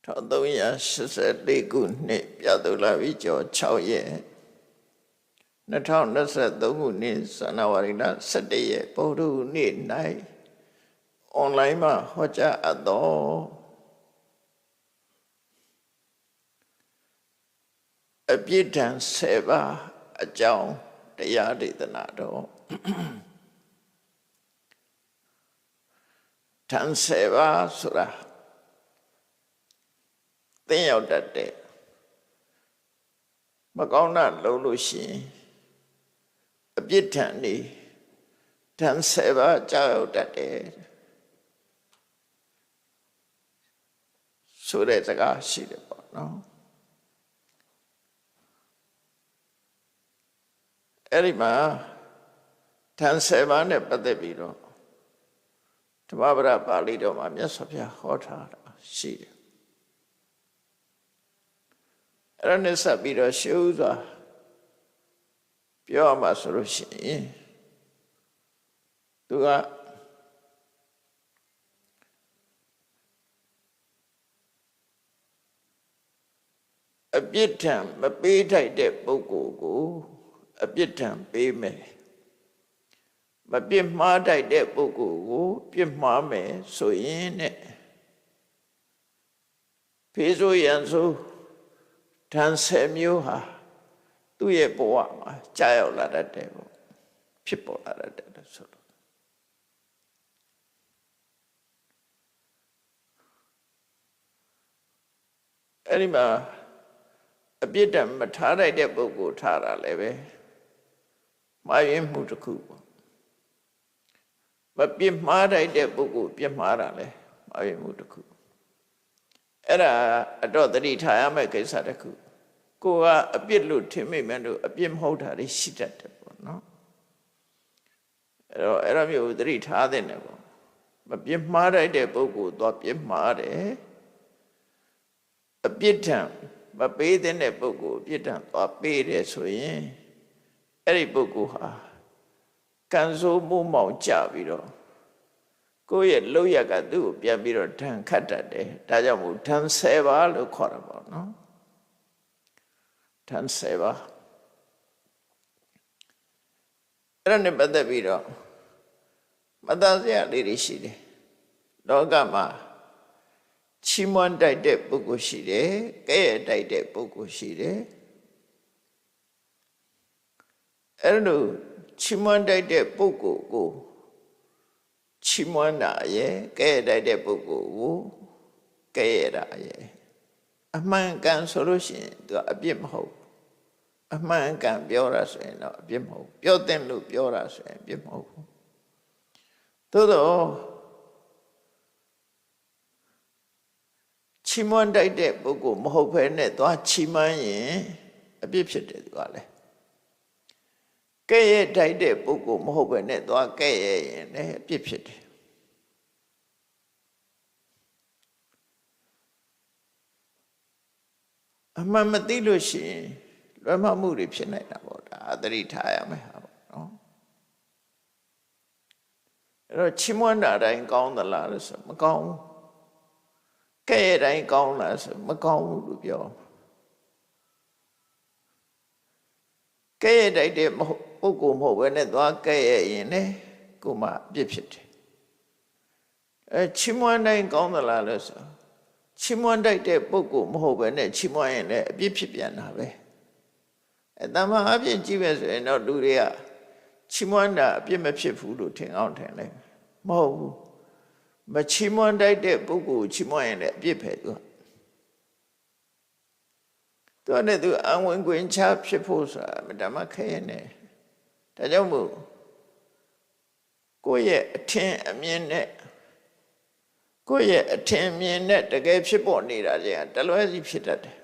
1384ခုနှစ်ပြသုလဝိကျော်6ရက်2023ခုနှစ်ဇန်နဝါရီလ17ရက်ဗုဒ္ဓနေ့၌အွန်လိုင်းမှာဟောကြားအပ်သောအပြည့်တန်7ပါးအကြောင်းတရားဒေသနာတော်တန်7ပါးဆိုတာသင်ရောက်တတ်တဲ့မကောင်းတာလုပ်လို့ရှိရင်အပြစ်ဒဏ်နေဒဏ်7ပါးကြောက်ရောက်တတ်တယ်ဆိုတဲ့စကားရှိတယ်ပေါ့နော်အဲ့ဒီမှာဒဏ်7ပါးနဲ့ပတ်သက်ပြီးတော့ဓမ္မပဒပါဠိတော်မှာမြတ်စွာဘုရားဟောထားတာရှိတယ်အဲ့ဒါနဲ့ဆက်ပြီးတော့ရှေးဥစွာပြောရမှာဆိုလို့ရှိရင်သူကအပြစ်ဒဏ်မပေးထိုက်တဲ့ပုဂ္ဂိုလ်ကိုအပြစ်ဒဏ်ပေးမယ်မပြစ်မှားထိုက်တဲ့ပုဂ္ဂိုလ်ကိုပြစ်မှားမယ်ဆိုရင်နဲ့ဖေးဆိုရန်ဆိုဒဏ်10မျိုးဟာသူ့ရဲ့ဘဝမှာကြာရောက်လာတတ်တယ်ပေါ့ဖြစ်ပေါ်လာတတ်တယ်ဆိုတော့အဲ့ဒီမှာအပြစ်ဒဏ်မထားလိုက်တဲ့ပုဂ္ဂိုလ်ထားတာလည်းပဲမှားယွင်းမှုတစ်ခုပေါ့မပြစ်မှားလိုက်တဲ့ပုဂ္ဂိုလ်ပြစ်မှားတာလည်းမှားယွင်းမှုတစ်ခုအဲ့ဒါအတော့သတိထားရမယ့်ကိစ္စတစ်ခုကိုကအပြစ်လို့ထင်မိမှန်းလို့အပြစ်မဟုတ်တာတွေရှိတတ်တယ်ပေါ့နော်အဲ့တော့မျိုးသတိထားတဲ့နယ်ပေါ့မပြစ်မှားလိုက်တဲ့ပုဂ္ဂိုလ်တော့ပြစ်မှားတယ်အပြစ်ဒဏ်မပေးတဲ့ပုဂ္ဂိုလ်အပြစ်ဒဏ်တော့ပေးတယ်ဆိုရင်အဲ့ဒီပုဂ္ဂိုလ်ဟာကံဆိုးမှုမောင်ကြပြီးတော့ကိုယ့်ရဲ့လောက်ရကသူ့ကိုပြန်ပြီးတော့ဒဏ်ခတ်တတ်တယ်ဒါကြောင့်မို့ဒဏ်10ပါးလို့ခေါ်တာပေါ့နော်ဒဏ်7ပါးအဲ့ဒါနဲ့ပတ်သက်ပြီးတော့မသားစရာလေးတွေရှိတယ်လောကမှာချီးမွမ်းတိုက်တဲ့ပုဂ္ဂိုလ်ရှိတယ်ကဲ့ရဲ့တိုက်တဲ့ပုဂ္ဂိုလ်ရှိတယ်အဲ့လိုချီးမွမ်းတိုက်တဲ့ပုဂ္ဂိုလ်ကိုချီးမွမ်းတာရဲ့ကဲ့ရဲ့တိုက်တဲ့ပုဂ္ဂိုလ်ကိုကဲ့ရဲ့တာရဲ့အမှန်ကန်ဆိုလို့ရှိရင်သူအပြစ်မဟုတ်အမှန်ကန်ပြောတာဆိုရင်တော့အပြစ်မဟုတ်ပြောတဲ့လို့ပြောတာဆိုရင်အပြစ်မဟုတ်ဘူးသို့တော့ချီးမွမ်းတိုက်တဲ့ပုဂ္ဂိုလ်မဟုတ်ဘဲနဲ့သွားချီးမွမ်းရင်အပြစ်ဖြစ်တယ်သူကလည်းကဲ့ရဲ့တိုက်တဲ့ပုဂ္ဂိုလ်မဟုတ်ဘဲနဲ့သွားကဲ့ရဲ့ရင်လည်းအပြစ်ဖြစ်တယ်အမှန်မသိလို့ရှိရင်လွယ်မှားမှုတွေဖြစ်နေတာပေါ့ဒါသတိထားရမယ်ဟာပေါ့နော်အဲ့တော့ချီးမွမ်းတာတိုင်းကောင်းသလားလို့ဆိုမကောင်းဘူးကဲ့ရဲ့တိုင်းကောင်းလားဆိုမကောင်းဘူးလို့ပြောကဲ့ရဲ့တိုက်တဲ့ပုဂ္ဂိုလ်မဟုတ်ဘဲနဲ့သွားကဲ့ရဲ့ရင်လည်းကိုယ်မှအပြစ်ဖြစ်တယ်ချီးမွမ်းတိုင်းကောင်းသလားလို့ဆိုချီးမွမ်းတိုက်တဲ့ပုဂ္ဂိုလ်မဟုတ်ဘဲနဲ့ချီးမွမ်းရင်လည်းအပြစ်ဖြစ်ပြန်တာပဲတမန်အပြစ်ကြည့်ပဲဆိုရင်တော့လူတွေကချီးမွမ်းတာအပြစ်မဖြစ်ဘူးလို့ထင်အောင်ထင်လိုက်မဟုတ်ဘူးမချီးမွမ်းတိုက်တဲ့ပုဂ္ဂိုလ်ချီးမွမ်းရင်လည်းအပြစ်ပဲသူနဲ့သူအဝင်ခွင်ချဖြစ်ဖို့ဆိုတာဓမ္မခဲနေဒါကြောင့်မို့ကိုယ့်ရဲ့အထင်အမြင်နဲ့ကိုယ့်ရဲ့အထင်မြင်နဲ့တကယ်ဖြစ်ပေါ်နေတာတွေကတလွဲစီဖြစ်တတ်တယ်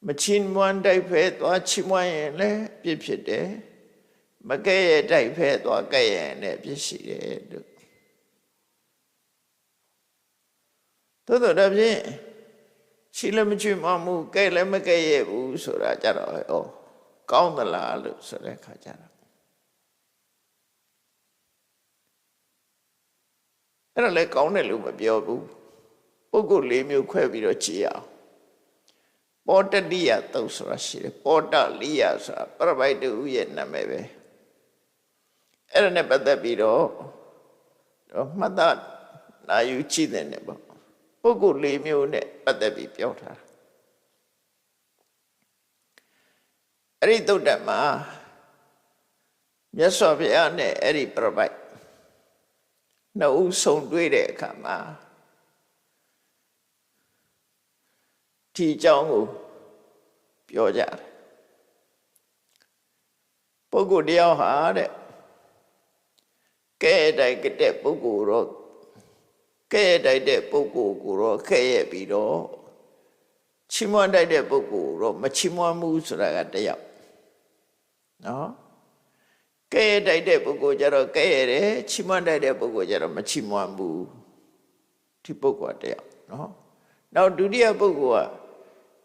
မချီးမွမ်းတိုက်ဖဲသွားချီးမွမ်းရင်လည်းပြစ်ဖြစ်တယ်မကဲ့ရဲ့တိုက်ဖဲသွားကဲ့ရဲ့လည်းပြစ်ရှိတယ်လို့သို့တော့ဒါဖြင့်ချီးလည်းမချီးမွမ်းမှုကဲ့လည်းမကဲ့ရဲ့ဘူးဆိုတာကြတော့ကောင်းသလားလို့ဆိုတဲ့အခါကျတော့အဲ့ဒါလည်းကောင်းတယ်လို့မပြောဘူး ပုဂ္ဂိုလ်၄မျိုးခွဲပြီးတော့ကြည့်အောင်ပောတလိယသုတ်ဆိုတာရှိတယ်ပောတလိယဆိုတာပရပိုက်တူရဲ့နာမည်ပဲအဲ့ဒါနဲ့ပတ်သက်ပြီးတော့မှတ်သားနာယူကြည့်တဲ့ပေါ့ပုဂ္ဂိုလ်၄မျိုးနဲ့ပတ်သက်ပြီးပြောထားအဲ့ဒီသုတ်တံမှာမြတ်စွာဘုရားနဲ့အဲ့ဒီပရပိုက်နှစ်ဦးဆုံတွေ့တဲ့အခါမှာဒီအကြောင်းကိုပြောကြတယ်ပုဂ္ဂိုလ်တယောက်ဟာတဲ့ကဲတိုက်တဲ့ပုဂ္ဂိုလ်တော့ကဲတိုက်တဲ့ပုဂ္ဂိုလ်ကိုတော့ခဲရပြီးတော့ချီးမွမ်းတိုက်တဲ့ပုဂ္ဂိုလ်တော့မချီးမွမ်းဘူးဆိုတာကတယောက်နော်ကဲတိုက်တဲ့ပုဂ္ဂိုလ်ကြတော့ကဲရတယ်ချီးမွမ်းတိုက်တဲ့ပုဂ္ဂိုလ်ကြတော့မချီးမွမ်းဘူးဒီပုဂ္ဂိုလ်တယောက်နော်နောက်ဒုတိယပုဂ္ဂိုလ်က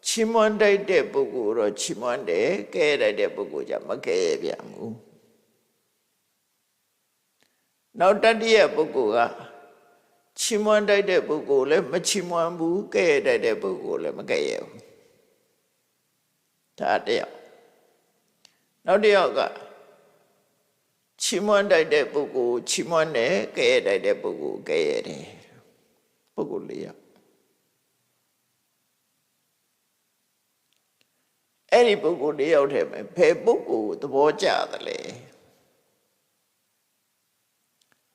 ချီးမွမ်းတိုက်တဲ့ပုဂ္ဂိုလ်တော့ချီးမွမ်းတယ်ကဲတိုက်တဲ့ပုဂ္ဂိုလ်ကြမကဲရပြန်ဘူးနောက်တတိယပုဂ္ဂိုလ်ကချီးမွမ်းတိုက်တဲ့ပုဂ္ဂိုလ်လည်းမချီးမွမ်းဘူးကဲတိုက်တဲ့ပုဂ္ဂိုလ်လည်းမကဲရဘူးဒါတယောက်နောက်တယောက်ကချီးမွမ်းတိုက်တဲ့ပုဂ္ဂိုလ်ချီးမွမ်းတယ်ကဲတိုက်တဲ့ပုဂ္ဂိုလ်ကဲရတယ်ပုဂ္ဂိုလ်၄ယောက်အဲ့ဒီပုဂ္ဂိုလ်၄ယောက်ထဲမှာဘယ်ပုဂ္ဂိုလ်သဘောကျသလဲ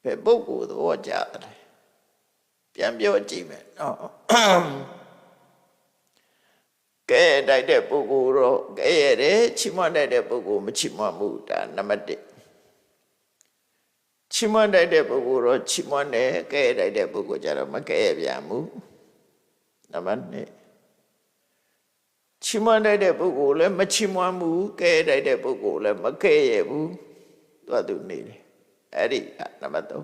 ဘယ်ပုဂ္ဂိုလ်သဘောကျသလဲပြန်ပြောကြည့်မယ်နော်ကဲတိုက်တဲ့ပုဂ္ဂိုလ်တော့ကဲရတယ်ချီးမွမ်းတိုက်တဲ့ပုဂ္ဂိုလ်မချီးမွမ်းဘူးဒါနံပါတ်1ချီးမွမ်းတိုက်တဲ့ပုဂ္ဂိုလ်တော့ချီးမွမ်းတယ်ကဲတိုက်တဲ့ပုဂ္ဂိုလ်ကြတော့မကဲပြန်ဘူးနံပါတ်2ချီးမွမ်းတိုက်တဲ့ပုဂ္ဂိုလ်လည်းမချီးမွမ်းဘူးကဲတိုက်တဲ့ပုဂ္ဂိုလ်လည်းမကဲရဘူးသူနေတယ်အဲ့ဒီနံပါတ်3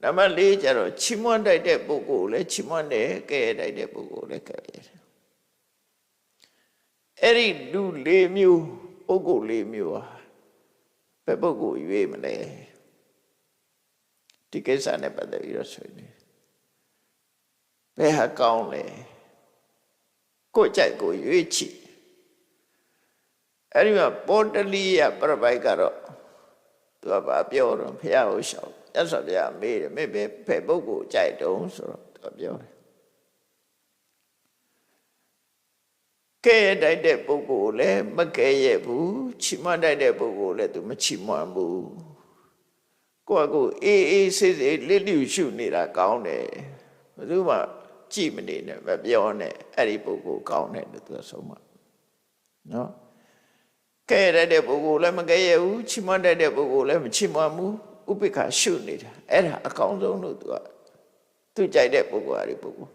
နံပါတ်4ကျတော့ချီးမွမ်းတိုက်တဲ့ပုဂ္ဂိုလ်လည်းချီးမွမ်းတယ်ကဲတိုက်တဲ့ပုဂ္ဂိုလ်လည်းကဲရတယ်အဲ့ဒီလူ၄မျိုးပုဂ္ဂိုလ်၄မျိုးဟာဘယ်ပုဂ္ဂိုလ်ရွေးမလဲဒီကိစ္စနဲ့ပတ်သက်ပြီးတော့ဆွေးနွေးဘယ်ဟာကောင်းလဲကိုကြိုက်ကိုရွေးချယ်အဲ့ဒီမှာပောတလိယပရပိုက်ကတော့သူကဘာပြောတော့ဘုရားဟောရှောက်မြတ်စွာဘုရားမေးတယ်မေးဘယ်ပုဂ္ဂိုလ်ကြိုက်တုံးဆိုတော့သူကပြောတယ်ကဲတိုက်တဲ့ပုဂ္ဂိုလ်လည်းမကဲရဘူးချီးမွမ်းတိုက်တဲ့ပုဂ္ဂိုလ်လည်းသူမချီးမွမ်းဘူးကိုယ့်ကိုအေးအေးဆေးဆေးလစ်လျူရှုနေတာကောင်းတယ်ဘယ်သူမှကြည့်မနေနဲ့မပြောနဲ့အဲ့ဒီပုဂ္ဂိုလ်ကောင်းတယ်လို့သူကဆုံးမနော်ကဲရတဲ့ပုဂ္ဂိုလ်လည်းမကဲရဘူးချီးမွမ်းတတ်တဲ့ပုဂ္ဂိုလ်လည်းမချီးမွမ်းဘူးဥပိ္ပခာရှုနေတာအဲ့ဒါအကောင်းဆုံးလို့သူကြိုက်တဲ့ပုဂ္ဂိုလ်အဲ့ဒီပုဂ္ဂိုလ်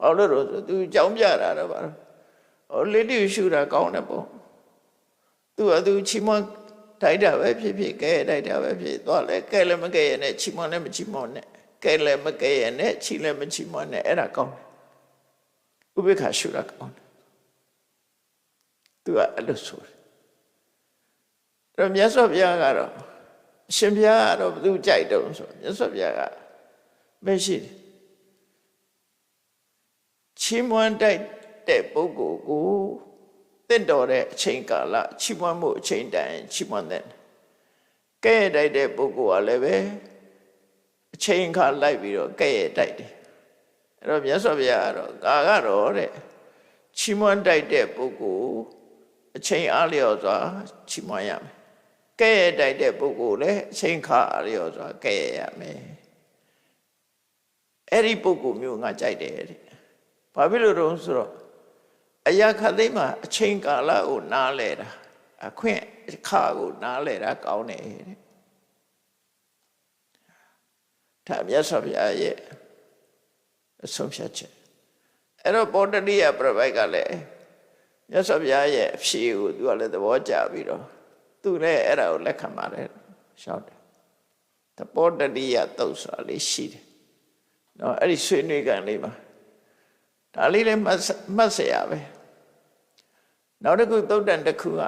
ဘာလို့လဲဆိုသူကြောင်းပြတာတော့ပါတော့လစ်လျူရှုတာကောင်းတယ်ပေါ့သူချီးမွမ်းတိုက်တာပဲဖြစ်ဖြစ်ကဲတိုက်တာပဲဖြစ်သွားလဲကဲလည်းမကဲရနဲ့ချီးမွမ်းလည်းမချီးမွမ်းနဲ့ကဲလည်းမကဲရနဲ့ချီလည်းမချီးမွမ်းနဲ့အဲ့ဒါကောင်းတယ်ဥပိ္ပခာရှုတာကောင်းတယ်သူကအဲ့လိုဆိုတယ်အဲ့တော့မြတ်စွာဘုရားကတော့အရှင်ဘုရားကတော့ဘယ်သူကြိုက်တုံးဆိုမြတ်စွာဘုရားကမရှိတယ်ချီးမွမ်းတိုက်တဲ့ပုဂ္ဂိုလ်ကိုတင့်တော်တဲ့အချိန်ကာလချီးမွမ်းမှုအချိန်တိုင်ချီးမွမ်းတဲ့ကဲတိုက်တဲ့ပုဂ္ဂိုလ်ကလည်းပဲအချိန်ခါလိုက်ပြီးတော့ကဲတိုက်တယ်အဲ့တော့မြတ်စွာဘုရားကတော့ကတော့တဲ့ချီးမွမ်းတိုက်တဲ့ပုဂ္ဂိုလ်အချိန်အားလျော်စွာချီးမွမ်းရမယ်ကဲတိုက်တဲ့ပုဂ္ဂိုလ်လည်းအချိန်ခါအားလျော်စွာကဲရမယ်အဲ့ဒီပုဂ္ဂိုလ်မျိုးငါကြိုက်တယ်တဲ့ဘာဖြစ်လို့တော့ဆိုတော့အရာခသိမ်းမှာအချိန်ကာလကိုနားလဲတာအခွင့်အခါကိုနားလဲတာကောင်းတယ်တဲ့ဒါမြတ်စွာဘုရားရဲ့အဆုံးဖြတ်ချက်အဲ့တော့ပောတလိယပရပိုက်ကလည်းမြတ်စွာဘုရားရဲ့အဖြေကိုသူကလည်းသဘောကျပြီးတော့သူလည်းအဲ့ဒါကိုလက်ခံပါတယ်ရှောက်တယ်တပောတလိယသုတ်ဆိုတာလေးရှိတယ်နော်အဲ့ဒီဆွေးနွေးကန်လေးမှာဒါလေးလည်းမှတ်เสียရပဲနောက်တစ်ခုသုတ်တန်တစ်ခုက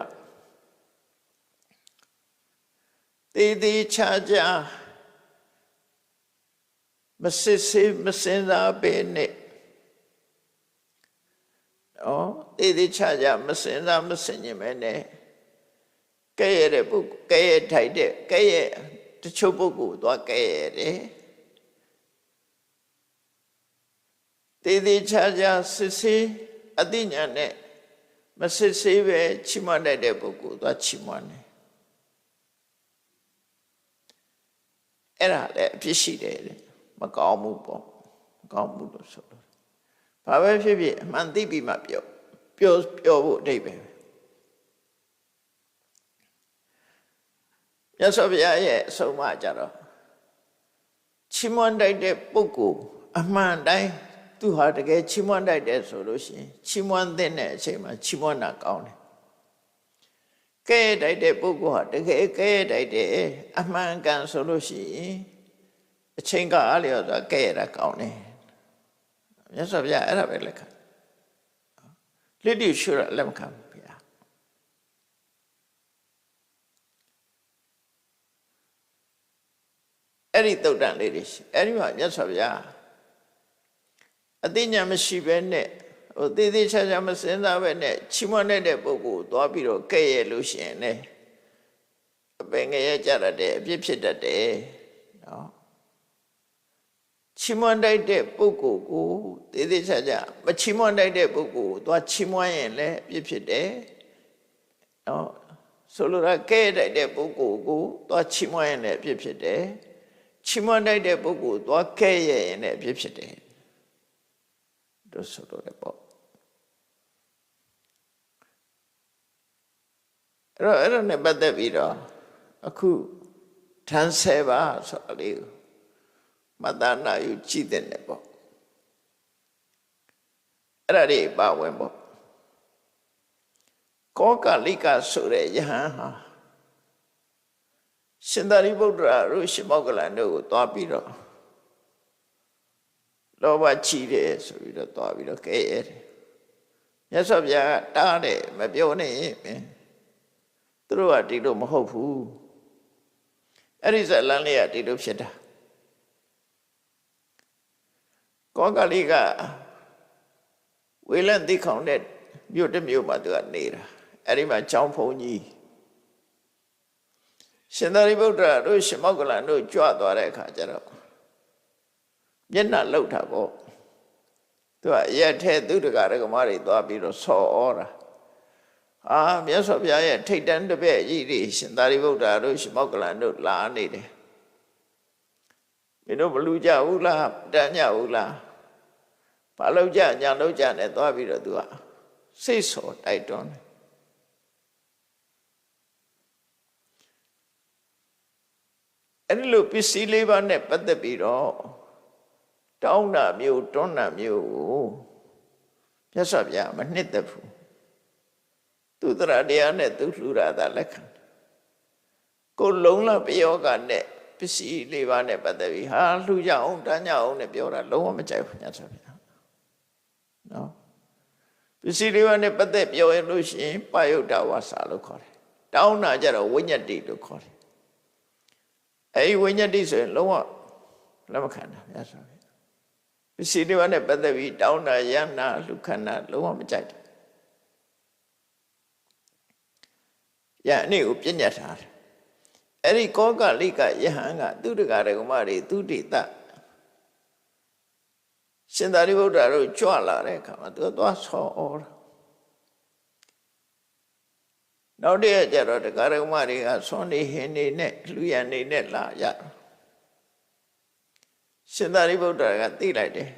တေးသေးချာချာမစစ်ဆေးမစင်စားပဲနဲ့ တေးသေးချာချာမစင်စားမစင်ញင်ပဲနဲ့ကဲ့ရဲ့တဲ့ပုဂ္ဂိုလ်ကဲ့ရဲ့ထိုက်တဲ့ကဲ့ရဲ့တချို့ပုဂ္ဂိုလ်သွားကဲ့ရဲ့တယ်တေးသေးချာချာစစ်ဆေးအသိဉာဏ်နဲ့မစစ်ဆေးပဲချီးမွမ်းတဲ့ပုဂ္ဂိုလ်သွားချီးမွမ်းတယ်အဲ့ဒါလည်းအဖြစ်ရှိတယ်မကောင်းဘူးပေါ့မကောင်းဘူးလို့ဆိုလို့ဘာပဲဖြစ်ဖြစ်အမှန်သိပြီးမှပြောဖို့အဓိပ္ပာယ်မြတ်စွာဘုရားရဲ့အဆုံးအမကြတော့ချီးမွမ်းတတ်တဲ့ပုဂ္ဂိုလ်အမှန်တိုင်းသူဟာတကယ်ချီးမွမ်းတတ်တယ်ဆိုလို့ရှိရင်ချီးမွမ်းတဲ့အချိန်မှာချီးမွမ်းတာကောင်းတယ်ကဲ့တိုက်တဲ့ပုဂ္ဂိုလ်ဟာတကယ်ကဲ့တိုက်တဲ့အမှန်ကန်ဆိုလို့ရှိရင်အချိန်ကအားလျော်စွာကဲ့ရတာကောင်းတယ်မြတ်စွာဘုရားအဲ့ဒါပဲလက်ခံလစ်တိရှုရလက်မခံဘူးဗျာအဲ့ဒီတုတ်တန်လေးတွေရှိအဲ့ဒီမှာမြတ်စွာဘုရားအသိဉာဏ်မရှိဘဲနဲ့သေသေးချာချာမစင်စားပဲနဲ့ချီးမွမ်းတဲ့ပုဂ္ဂိုလ်သွားပြီးတော့ကဲ့ရဲ့လို့ရှိရင်လည်းအပင်ငရဲကြတတ်တယ်အပြစ်ဖြစ်တတ်တယ်နော်ချီးမွမ်းတဲ့ပုဂ္ဂိုလ်ကိုသေသေးချာချာမချီးမွမ်းတဲ့ပုဂ္ဂိုလ်သွားချီးမွမ်းရင်လည်းအပြစ်ဖြစ်တယ်နော်ဆိုလိုတာကဲ့တဲ့ပုဂ္ဂိုလ်ကိုသွားချီးမွမ်းရင်လည်းအပြစ်ဖြစ်တယ်ချီးမွမ်းတဲ့ပုဂ္ဂိုလ်သွားကဲ့ရဲ့ရင်လည်းအပြစ်ဖြစ်တယ်တို့ဆိုတော့လေပေါ့အဲ့ဒါနဲ့ပတ်သက်ပြီးတော့အခုထမ်းဆဲပါဆိုတာလေးကိုမတနာယူကြည့်တဲ့နဲ့ပေါ့အဲ့ဒါတွေပါဝင်ပေါ့ကောကလိကဆိုတဲ့ယဟန်ဟာရှင်သာရိပုတ္တရာတို့ရှင်မောဂလန်တို့ကိုတွားပြီးတော့လောဘချီတယ်ဆိုပြီးတော့တွားပြီးတော့ကဲ့ရဲ့တယ်မြတ်စွာဘုရားကတားတယ်မပြောနဲ့သူတို့ကဒီလိုမဟုတ်ဘူးအဲ့ဒီဇလန်းလေးကဒီလိုဖြစ်တာကောကလိကဝေလန်တိခေါင်တဲ့မြို့တစ်မြို့မှာသူကနေတာအဲ့ဒီမှာကျောင်းဖုန်ကြီးရှင်သာရိပုတ္တရာတို့ရှင်မောဂလန်တို့ကြွသွားတဲ့အခါကျတော့မျက်နှာလှုပ်တာပေါ့သူကရက်ထဲသူတကာရကမတွေသွားပြီးတော့ဆော်ဩတာမြတ်စွာဘုရားရဲ့ထိတ်တန်းတပည့်ကြီးတွေရှင်သာရိပုတ္တရာတို့ရှင်မောဂလန်တို့လာနေတယ်မင်းတို့မလူကြဘူးလားတန်ညဘူးလားဘာလို့ကြညာလို့ကြနဲ့သွားပြီးတော့သူကစိတ်ဆော်တိုက်တွန်းတယ်အဲ့ဒီလိုပစ္စည်းလေးပါးနဲ့ပတ်သက်ပြီးတော့တောင်းတာမျိုးတွန်းတာမျိုးကိုမြတ်စွာဘုရားမနှစ်သက်ဘူးသူတရာတရားနဲ့သူလှူတာသာလက်ခံကိုလုံးလပယောဂနဲ့ပစ္စည်းလေးပါးနဲ့ပတ်သက်ပြီးလှူကြအောင်တန်းကြအောင်နဲ့ပြောတာလုံးဝမကြိုက်ဘူးမြတ်စွာဘုရားနော်ပစ္စည်းလေးပါးနဲ့ပတ်သက်ပြောရလို့ရှိရင်ပယုတ်တဝါစာလို့ခေါ်တယ်တောင်းတာကြတော့ဝိညတ္တိလို့ခေါ်တယ်အဲဒီဝိညတ္တိဆိုရင်လုံးဝလက်မခံတာမြတ်စွာဘုရားပစ္စည်းလေးပါးနဲ့ပတ်သက်ပြီးတောင်းတာယန္နာလှူခန္ဓာလုံးဝမကြိုက်တယ်ယဟန်နေကိုပြညတ်ထားတယ်အဲ့ဒီကောကလိကယဟန်ကသူတကာရကမတွေသူတိတရှင်သာရိပုတ္တရာတို့ကြွလာတဲ့အခါမှာသူသွားဆော်ဩတာနောက်တည့်ကျတော့တကာရကမတွေကဆွန်နေဟင်းနေနဲ့လူရန်နေနဲ့လာရရှင်သာရိပုတ္တရာကသိလိုက်တယ်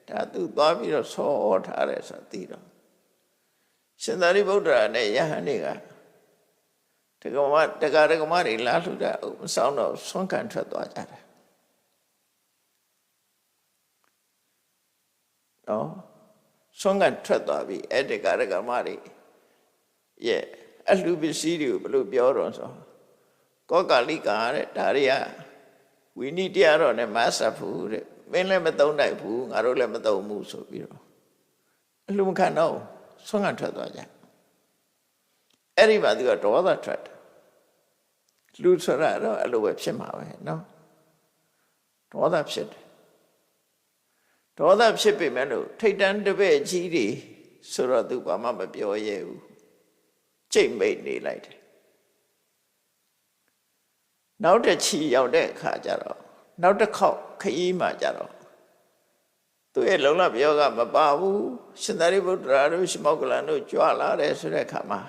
ဒါသူသွားပြီးတော့ဆော်ဩထားတယ်ဆိုသိတော့ရှင်သာရိပုတ္တရာနဲ့ယဟန်တွေကတကာရကမတွေလာလှူတာမဆောင်တော့ဆွမ်းခံထွက်သွားကြတယ်နော်ဆွမ်းခံထွက်သွားပြီအဲ့တကာရကမတွေရဲ့အလှူပစ္စည်းတွေကိုဘယ်လိုပြောတော့ဆိုကောကလိကတဲ့ဒါတွေကဝိနည်းတရားတော်နဲ့မဆက်ဘူးတဲ့မင်းလည်းမသုံးနိုင်ဘူးငါတို့လည်းမသုံးဘူးဆိုပြီးတော့အလှူမခံတော့ဆွမ်းခံထွက်သွားကြအဲ့ဒီမှာသူကဒေါသထွက်တယ်လူဆိုတာတော့အဲ့လိုပဲဖြစ်မှာပဲနော်ဒေါသဖြစ်တယ်ဒေါသဖြစ်ပေမဲ့လို့ထိတ်တန်းတပည့်ကြီးတွေ ဆိုတော့သူဘာမှမပြောရဲဘူးကြိတ်မိတ်နေလိုက်တယ်နောက်တစ်ချီရောက်တဲ့အခါကျတော့နောက်တစ်ခေါက်ခရီးမှကျတော့သူရဲ့လုံလပြောကမပါဘူးရှင်သာရိပုတ္တရာတို့ရှမောက္ကလန်တို့ကြွလာတယ်ဆိုတဲ့အခါမှာ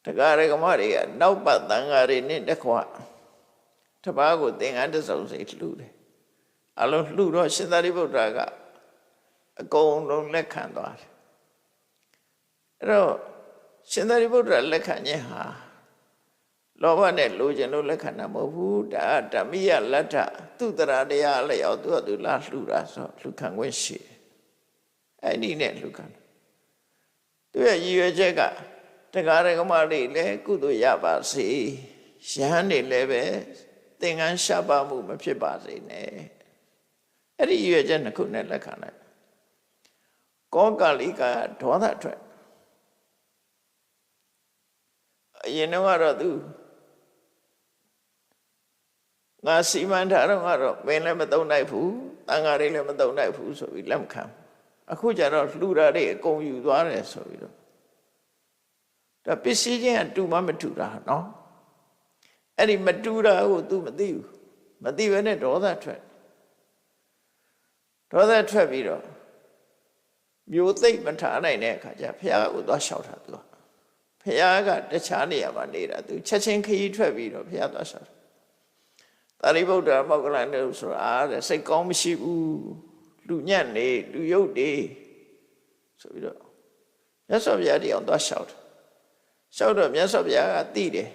တရားရကမတွေကနောက်ပတ်တန်ဃာတွေနဲ့တခွတပားကိုသင်္ကန်းတစ်စုံစိတ်လှူတယ်အလုံးလှူတော့ရှင်သာရိပုတ္တရာကအကုန်လုံးလက်ခံသွားတယ်အဲ့တော့ရှင်သာရိပုတ္တရာလက်ခံခြင်းဟာလောဘနဲ့လိုချင်လို့လက်ခံတာမဟုတ်ဘူးဒါဓမ္မိယလတ္ထသူတရာတရားလျောက်သူလာလှူတာဆိုလှူခံခွင့်ရှိတယ်အဲ့ဒီနဲ့လှူခံသူရဲ့ရည်ရွယ်ချက်ကတရားရကမတွေလည်းကုသိုလ်ရပါစေယဟန်တွေလည်းပဲသင်္ကန်းရှားပါမှုမဖြစ်ပါစေနဲ့အဲ့ဒီရည်ရွယ်ချက်နှစ်ခုနဲ့လက်ခံလိုက်ကောကလိကဒေါသထွက်အရင်တော့သူငါစီမံထားတော့ကတော့မင်းလည်းမသုံးနိုင်ဘူးတန်ဃာတွေလည်းမသုံးနိုင်ဘူးဆိုပြီးလက်မခံအခုကျတော့လှူတာတွေအကုန်ယူသွားတယ်ဆိုပြီးတော့ဒါပစ္စည်းချင်းအတူမှမတူတာနော်အဲ့ဒီမတူတာကို तू မသိဘူးမသိဘဲနဲ့ဒေါသထွက်ပြီးတော့မျိုးသိမ့်မထားနိုင်တဲ့အခါကျဘုရားကိုသွားလျှောက်တာ तू ဘုရားကတခြားနေရာမှာနေတာ तू ချက်ချင်းခရီးထွက်ပြီးတော့ဘုရားသွားလျှောက်သာရိပုတ္တရာမောက္ကလန်တို့ဆိုတာတဲ့စိတ်ကောင်းမရှိဘူးလူညံ့နေလူယုတ်တွေဆိုပြီးတော့မြတ်စွာဘုရားတရားသွားလျှောက်တော့မြတ်စွာဘုရားကသိတယ်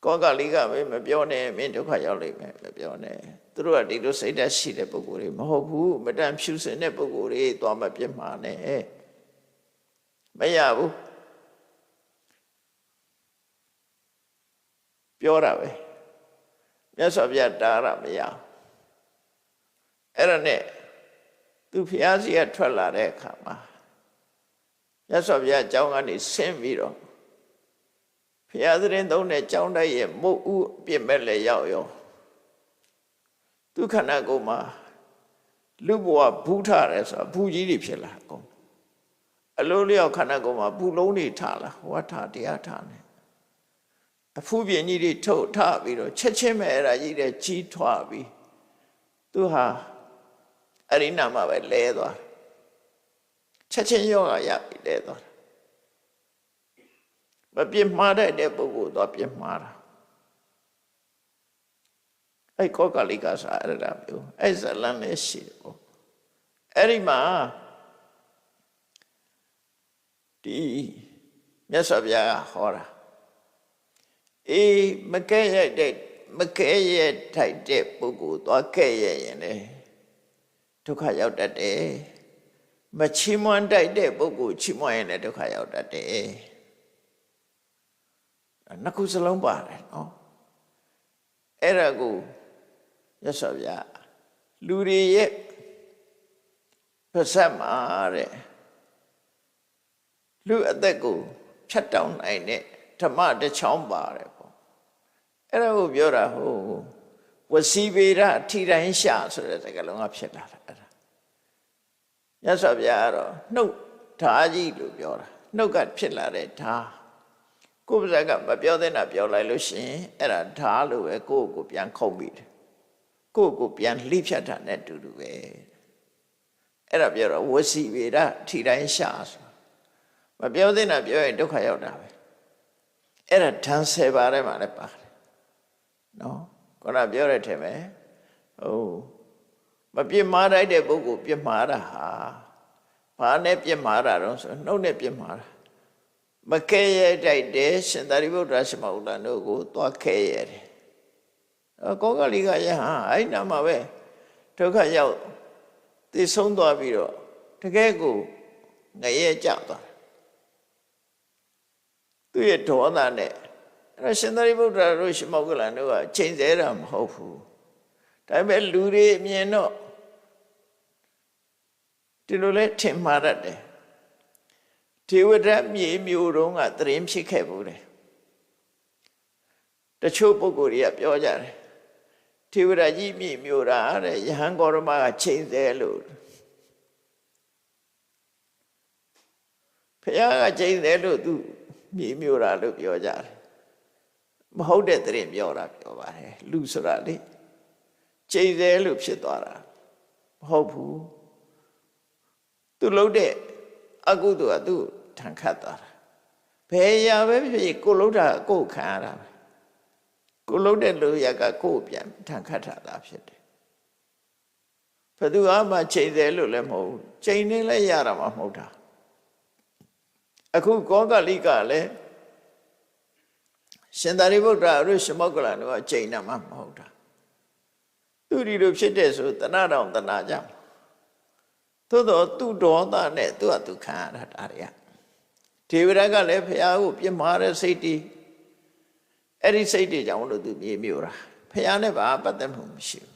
ကောကလိကမပြောနဲ့မင်းဒုက္ခရောက်လိမ့်မယ်မပြောနဲ့သူတို့ကဒီလိုစိတ်ဓာတ်ရှိတဲ့ပုဂ္ဂိုလ်တွေမဟုတ်ဘူးမတန်ဖြူစင်တဲ့ပုဂ္ဂိုလ်တွေသွားမပြစ်မှာနဲ့မရဘူးပြောတာပဲမြတ်စွာဘုရားတားရမရအဲ့ဒါနဲ့သူဖျားစီကထွက်လာတဲ့အခါမှာမြတ်စွာဘုရားအကြောင်းကနေဆင်းပြီးတော့ဖျားသတင်းသုံးတဲ့ကြောင်းတိုက်ရဲ့မုတ်ဥပြစ်မဲ့လည်းရောက်ရောသူခန္ဓာကိုယ်မှာလူဘဝဘူးထားတယ်ဆိုတာဘူးကြီးတွေဖြစ်လာအကုန်အလိုလျောက်ခန္ဓာကိုယ်မှာဘူးလုံးတွေထားလာဝါထားတရားထားနေအဖူးပြင်းကြီးတွေထုတ်ထားပြီးတော့ချက်ချင်းပဲအဲ့ဒါကြီးတဲ့ကြီးထွားပြီးသူဟာအရိနာမှာပဲလဲသွားချက်ချင်းယောဂရပြီလဲသွားမပြစ်မှားတဲ့ပုဂ္ဂိုလ်တော့ပြစ်မှားတာအဲ့ကောကလိကဆိုအဲ့ဒါမျိုးအဲ့ဇလန်လည်းရှိတယ်ပေါ့အဲ့ဒီမှာဒီမြတ်စွာဘုရားကဟောတာအေးမကဲ့ရဲ့ထိုက်တဲ့ပုဂ္ဂိုလ်သွားကဲ့ရဲ့ရင်လေဒုက္ခရောက်တတ်တယ်မချီးမွမ်းတိုက်တဲ့ပုဂ္ဂိုလ်ချီးမွမ်းရင်လည်းဒုက္ခရောက်တတ်တယ်နှစ်ခုစလုံးပါတယ်နော်အဲ့ဒါကိုရသော်ဗျာလူတွေရဲ့ပါဇက်မှာတဲ့လူအသက်ကိုဖြတ်တောင်းနိုင်တဲ့ဓမ္မတစ်ချောင်းပါတယ်ပေါ့အဲ့ဒါကိုပြောတာဟုတ်ဝစီဗေဒအထိတိုင်းရှာဆိုတဲ့စကားလုံးကဖြစ်လာတာအဲ့ဒါရသော်ဗျာကတော့နှုတ်ဓာကြီးလို့ပြောတာနှုတ်ကဖြစ်လာတဲ့ဓာကိုယ်ပါဇက်ကမပြောတဲ့နာပြောလိုက်လို့ရှိရင်အဲ့ဒါဓာလို့ပဲကိုယ့်ကိုပြန်ခုတ်ပြီးတယ်ကိုယ့်ကိုပြန်လှိဖြတ်တာနဲ့တူတူပဲအဲ့ဒါပြောတော့ဝစီဗေဒထိတိုင်းရှာဆိုမပြောတဲ့နာပြောရင်ဒုက္ခရောက်တာပဲအဲ့ဒါဓာန်10ပါးထဲမှာလည်းပါတယ်နော်ခုနပြောတဲ့ထဲမှာဟုတ်မပြစ်မှားတဲ့ပုဂ္ဂိုလ်ပြစ်မှားတာဟာဘာနဲ့ပြစ်မှားတာတော့ဆိုနှုတ်နဲ့ပြစ်မှားတာမကဲ့ရဲ့တိုက်တဲ့ရှင်သာရိပုတ္တရာရှမောက္ကလန်တို့ကိုသွားခဲ့ရတယ်ကောကလိကယဟန်အဲ့နာမှာပဲဒုက္ခရောက်သိဆုံးသွားပြီးတော့တကယ်ကိုငရဲကြသွားသူရဲ့ဒေါသနဲ့အဲ့ရှင်သာရိပုတ္တရာတို့ရှမောက္ကလန်တို့ကချိန်ဆတာမဟုတ်ဘူးဒါပေမဲ့လူတွေအမြင်တော့ဒီလိုလဲထင်မှားတယ်ထေဝဒမြေမျိုးတုန်းကသရင်ဖြစ်ခဲ့ဘူးတယ်တချို့ပုဂ္ဂိုလ်တွေကပြောကြတယ်ထေဝဒကြီးမြေမျိုးတာတဲ့ယဟန်ဂေါရမကချိန်ဆလို့ ဖះကကျိန်တယ်လို့သူမြေမျိုးတာလို့ပြောကြတယ်မဟုတ်တဲ့တဲ့ပြောတာပြောပါတယ်လူဆိုတာလေကျိန်တယ်လို့ဖြစ်သွားတာမဟုတ်ဘူးသူလှုပ်တဲ့အကုသိုလ်ကသူ့ထန်ခတ်သွားတာဘယ်ရာပဲဖြစ်ကိုလှုပ်တာကိုခံရတာပဲကိုလှုပ်တဲ့လူရကကိုပြန်ထန်ခတ်တာသာဖြစ်တယ်ဘယ်သူမှကျိန်တယ်လို့လည်းမဟုတ်ဘူးကျိန်နေလည်းရတာမှမဟုတ်တာအခုကောကလိကလည်းရှင်သာရိပုတ္တရာရုရှမောက္ကလတို့ကကျိန်တာမှမဟုတ်တာသူဒီလိုဖြစ်တဲ့ဆိုတဏှာတော်တဏှာကြောင့်သို့တော့သူ့ဒေါသနဲ့သူကသူခံရတာဒါတွေကဒေဝရကလည်းဖះကိုပြစ်မှားတဲ့စိတ်တွေအဲ့ဒီစိတ်တွေကြောင့်လို့သူမြေမြို့တာဖះနဲ့ဘာပတ်သက်မှုမရှိဘူး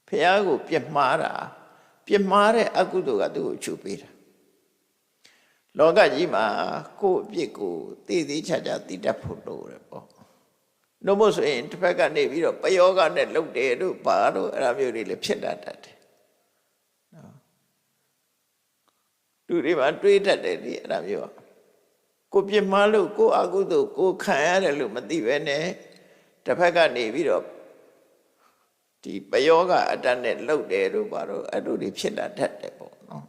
ဖះကိုပြစ်မှားတာပြစ်မှားတဲ့အကုသိုလ်ကသူ့ကိုချုပ်ပေးတာလောကကြီးမှာကိုယ့်အပြစ်ကိုသိသိချာချာသိတတ်ဖို့လိုတယ်ပေါ့နှုတ်မို့ဆိုရင်တစ်ဖက်ကနေပြီးတော့ပယောဂနဲ့လှုပ်တယ်တို့ဘာတို့အဲ့ဒါမျိုးတွေလည်းဖြစ်တတ်တယ်လူတွေမှာတွေးတတ်တယ်ဒီအဲ့ဒါမျိုးကိုပြစ်မှားလို့ကိုအကုသို့ကိုခံရတယ်လို့မသိပဲနဲ့တစ်ဖက်ကနေပြီးတော့ဒီပယောဂအတတ်နဲ့လှုပ်တယ်တို့ဘာတို့အဲ့လိုတွေဖြစ်လာတတ်တယ်ပေါ့နော်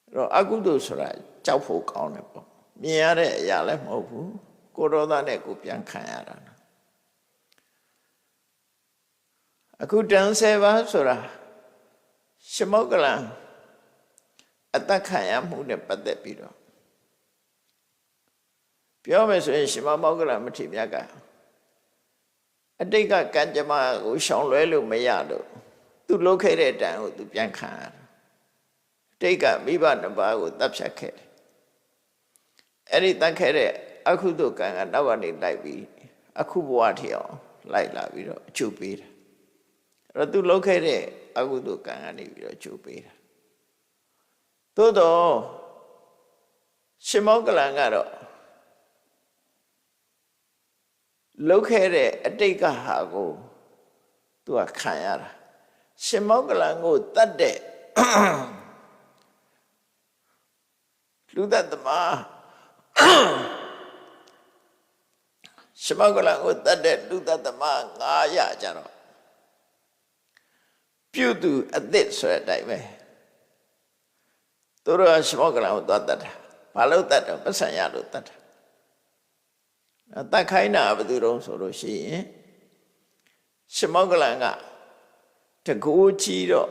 အဲ့တော့အကုသို့ဆိုတာကြောက်ဖို့ကောင်းတယ်ပေါ့မြင်ရတဲ့အရာလည်းမဟုတ်ဘူးကိုဒေါသနဲ့ကိုပြန်ခံရတာအခုတန်7ပါးဆိုတာရှမောက္ကလံအတ္တခံရမှုနဲ့ပတ်သက်ပြီးတော့ပြောမယ်ဆိုရင်ရှမောက္ကလံမထေရမြတ်ကအတိတ်ကကံကြမ္မာကိုရှောင်လွဲလို့မရလို့သူလုပ်ခဲ့တဲ့တန်ကိုသူပြန်ခံရတာအတိတ်ကမိဘနှစ်ပါးကိုတပ်ဖြတ်ခဲ့တယ်အဲ့ဒီတတ်ခဲ့တဲ့အကုသိုလ်ကံကနောက်ကနေလိုက်ပြီးအခုဘဝထီအောင်လိုက်လာပြီးတော့အကျိုးပေးတာအဲ့တော့သူလုပ်ခဲ့တဲ့အကုသိုလ်ကံကနေပြီးတော့အကျိုးပေးတာသို့တော့ရှမောက္ကလံကတော့လုပ်ခဲ့တဲ့အတိတ်ကဟာကိုသူကခံရတာရှမောက္ကလံကိုတတ်တဲ့လူတတ်သမားရှမောက္ကလံကိုတတ်တဲ့လူတတ်သမား900ကျတော့ပြုသူအသစ်ဆိုတဲ့အတိုင်းပဲသူတို့ကရှမောက္ကလံကိုသွားတတ်တာဘာလို့တတ်တော့ပတ်စံရလို့တတ်တာတတ်ခိုင်းတာဘယ်သူတုံးဆိုလို့ရှိရင်ရှမောက္ကလံကတကူကြီးတော့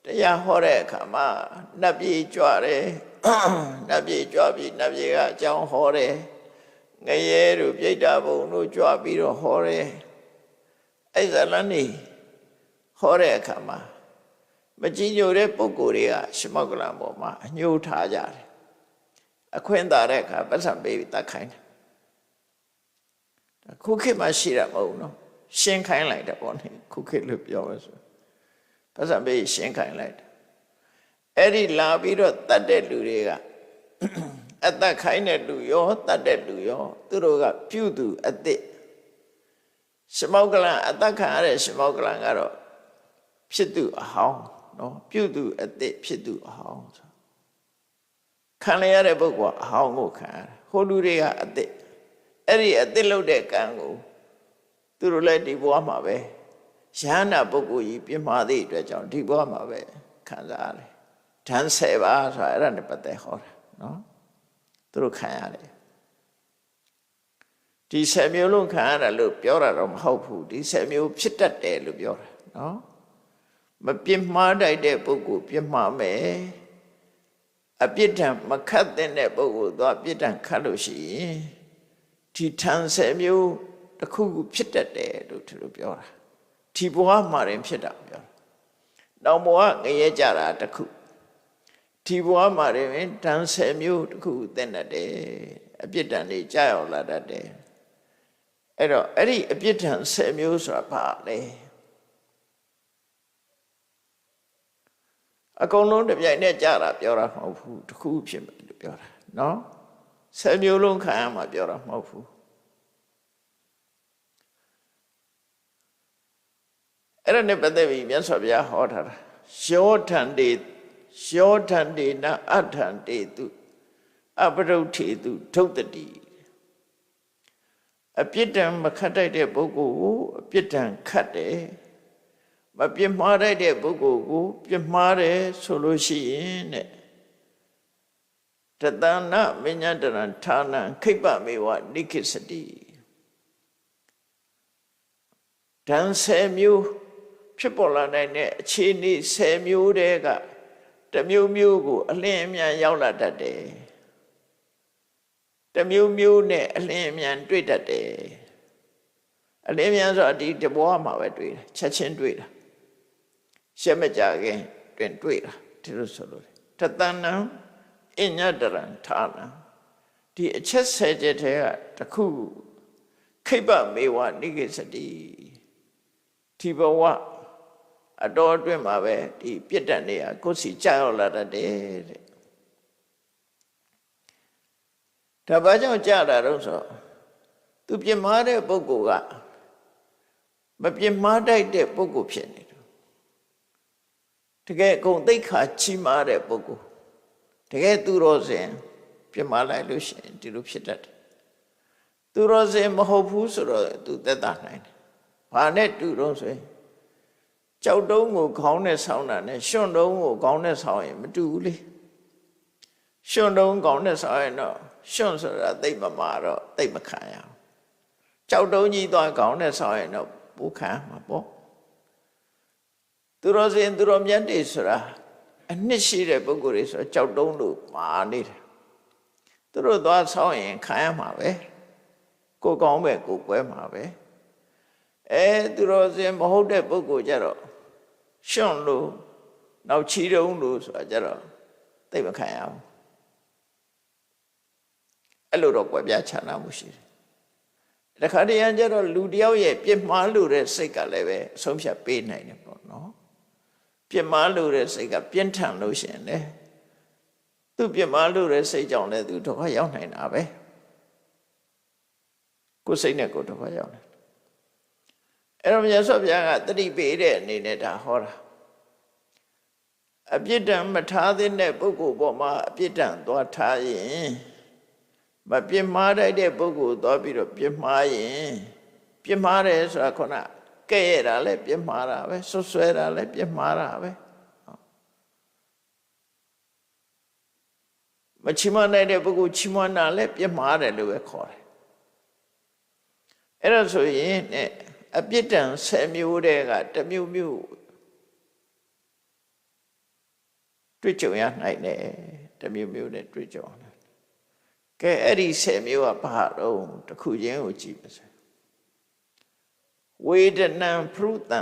တရားဟောတဲ့အခါမှာနတ်ပြည်ကြွတယ်နတ်ပြည်ကြွပြီးနတ်ပြည်ကအကြောင်းဟောတယ်ငရဲတို့ပြိတ္တာဘုံတို့ကြွပြီးတော့ဟောတယ်အဲ့ဇာလန်နေဟောတဲ့အခါမှာမကြည်ညိုတဲ့ပုဂ္ဂိုလ်တွေကရှမောက္ကလံပေါ်မှာအညှိုးထားကြတယ်အခွင့်သာတဲ့အခါပတ်စံပေးပြီးတတ်ခိုင်းတယ်ခုခေတ်မှာရှိတာမဟုတ်နော်ရှင်းခိုင်းလိုက်တာပေါ့နိခုခေတ်လို့ပြောမယ်ဆိုပတ်စံပေးရှင်းခိုင်းလိုက်တယ်အဲ့ဒီလာပြီးတော့တတ်တဲ့လူတွေကအတတ်ခိုင်းတဲ့လူရောတတ်တဲ့လူရောသူတို့ကပြုသူအသစ်ရှမောက္ကလံအတတ်ခံရတဲ့ရှမောက္ကလံကတော့ဖြစ်သူအဟောင်းနော်ပြုသူအသစ်ဖြစ်သူအဟောင်းဆိုခံရတဲ့ပုဂ္ဂိုလ်အဟောင်းကိုခံရတယ်ဟိုလူတွေကအသစ်အဲ့ဒီအသစ်လုပ်တဲ့ကံကိုသူတို့လည်းဒီဘဝမှာပဲယန္နာပုဂ္ဂိုလ်ကြီးပြမှာသည့်အတွက်ကြောင့်ဒီဘဝမှာပဲခံစားရတယ်ဓာန်7ပါးဆိုတာအဲ့ဒါနဲ့ပတ်သက်ဟောတာနော်သူတို့ခံရတယ်ဒီ7မျိုးလုံးခံရတယ်လို့ပြောတာတော့မဟုတ်ဘူးဒီ7မျိုးဖြစ်တတ်တယ်လို့ပြောတာနော်မပြစ်မှားတတ်တဲ့ပုဂ္ဂိုလ်ပြစ်မှားမယ်အပြစ်ဒဏ်မခတ်တဲ့ပုဂ္ဂိုလ်တော့အပြစ်ဒဏ်ခတ်လို့ရှိရင်ဒီထန်7မျိုးတစ်ခုခုဖြစ်တတ်တယ်လို့သူတို့ပြောတာဒီဘဝမှာရင်ဖြစ်တာပြောတာနောက်ဘဝငရဲကြတာတစ်ခုဒီဘဝမှာရင်ဓာန်10မျိုးတစ်ခုသင်တတ်တယ်အပြစ်ဒဏ်တွေကြာရောက်လာတတ်တယ်အဲ့တော့အဲ့ဒီအပြစ်ဒဏ်10မျိုးဆိုတာဘာလဲအကုန်လုံးတစ်ပြိုင်တည်းကြာတာပြောတာမဟုတ်ဘူးတစ်ခုဖြစ်မယ်လို့ပြောတာနော်10မျိုးလုံးခံရမှာပြောတာမဟုတ်ဘူးအဲ့ဒါနဲ့ပတ်သက်ပြီးမြတ်စွာဘုရားဟောထားတာယောထံတေ ယောထန္တေနအထန္တေတုအပရုဋ္ဌေတုထုတ်တိအပြစ်ဒဏ်မခတ်တိုက်တဲ့ပုဂ္ဂိုလ်ကိုအပြစ်ဒဏ်ခတ်တယ်မပြစ်မှားတိုက်တဲ့ပုဂ္ဂိုလ်ကိုပြစ်မှားတယ်ဆိုလို့ရှိရင်တဲ့တတနာမညတရံဌာနံခိပ္ပမေဝနိခိစတိဒံ10မျိုးဖြစ်ပေါ်လာနိုင်တဲ့အခြေအနေ10မျိုးတည်းကတစ်မျိုးမျိုးကိုအလင်းအမြန်ရောက်လာတတ်တယ်တစ်မျိုးမျိုးနဲ့အလင်းအမြန်တွေ့တတ်တယ်အလင်းအမြန်ဆိုတာဒီတဘဝမှာပဲတွေ့တယ်ချက်ချင်းတွေ့တာရှက်မကြခင်တွင်တွေ့တာဒီလိုဆိုလို့တတနံအညတရံဌာနံဒီအချက်10ချက်တည်းကတစ်ခုခိပ္ပမေဝနိကိစတိဒီဘဝအတော်အတွင်းမှာပဲဒီပြစ်ဒဏ်တွေကကိုယ်စီကြောက်ရောက်လာတတ်တယ်တဲ့ဒါဘာကြောင့်ကြာတာတော့ဆိုသူပြစ်မှားတဲ့ပုဂ္ဂိုလ်ကမပြစ်မှားတတ်တဲ့ပုဂ္ဂိုလ်ဖြစ်နေတယ်တကယ်အကုန်သိက္ခာချီးမားတဲ့ပုဂ္ဂိုလ်တကယ်သူတော်စင်ပြစ်မှားလိုက်လို့ရှိရင်ဒီလိုဖြစ်တတ်တယ်သူတော်စင်မဟုတ်ဘူးဆိုတော့သူသက်သာနိုင်တယ်ဘာနဲ့တူတော့ဆိုရင်ကြောက်တုံးကိုခေါင်းနဲ့ဆောင်းတာနဲ့ရွှွန့်တုံးကိုခေါင်းနဲ့ဆောင်းရင်မတူဘူးလေရွှွန့်တုံးခေါင်းနဲ့ဆောင်းရင်တော့ရွှွန့်ဆိုတာသိမမာတော့သိမခံရအောင်ကြောက်တုံးကြီးသွားခေါင်းနဲ့ဆောင်းရင်တော့ပူခံမှာပေါ့သူတော်စင်သူတော်မြတ်တွေဆိုတာအနှစ်ရှိတဲ့ပုဂ္ဂိုလ်တွေဆိုကြောက်တုံးလို့မာနေတယ်သူတို့သွားဆောင်းရင်ခံရမှာပဲကိုကောင်းပဲကိုကွဲမှာပဲသူတော်စင်မဟုတ်တဲ့ပုဂ္ဂိုလ်ကြတော့ရွှွန့်လို့နောက်ချီတုံးလို့ဆိုတာကြတော့သိမခံရဘူးအဲ့လိုတော့ကွဲပြားခြားနားမှုရှိတယ်တခါတည်းကျတော့လူတယောက်ရဲ့ပြစ်မှားလို့တဲ့စိတ်ကလည်းပဲအဆုံးဖြတ်ပေးနိုင်တယ်ပေါ့နော်ပြစ်မှားလို့တဲ့စိတ်ကပြင်းထန်လို့ရှိရင်လေသူပြစ်မှားလို့တဲ့စိတ်ကြောင့်လည်းသူဒုက္ခရောက်နိုင်တာပဲကိုယ်စိတ်နဲ့ကိုယ်ဒုက္ခရောက်တယ်အဲ့တော့မြတ်စွာဘုရားကတတိပေးတဲ့အနေနဲ့ဒါဟောတာအပြစ်ဒဏ်မထားတဲ့ပုဂ္ဂိုလ်ပေါ်မှာအပြစ်ဒဏ်သွားထားရင်မပြစ်မှားတဲ့ပုဂ္ဂိုလ်သွားပြီးတော့ပြစ်မှားရင်ပြစ်မှားတယ်ဆိုတာခုနကဲ့ရတာလည်းပြစ်မှားတာပဲဆွဆွဲတာလည်းပြစ်မှားတာပဲမချီးမွမ်းနိုင်တဲ့ပုဂ္ဂိုလ်ချီးမွမ်းတာလည်းပြစ်မှားတယ်လို့ပဲခေါ်တယ်အဲ့ဒါဆိုရင်အပြစ်ဒဏ်10မျိုးတည်းကတစ်မျိုးမျိုးတွေ့ကြုံရနိုင်တယ်တစ်မျိုးမျိုးနဲ့တွေ့ကြုံတယ်ကဲအဲ့ဒီ10မျိုးကဘာတော့တစ်ခုချင်းကိုကြည့်ပါစို့ဝေဒနံဖရုတံ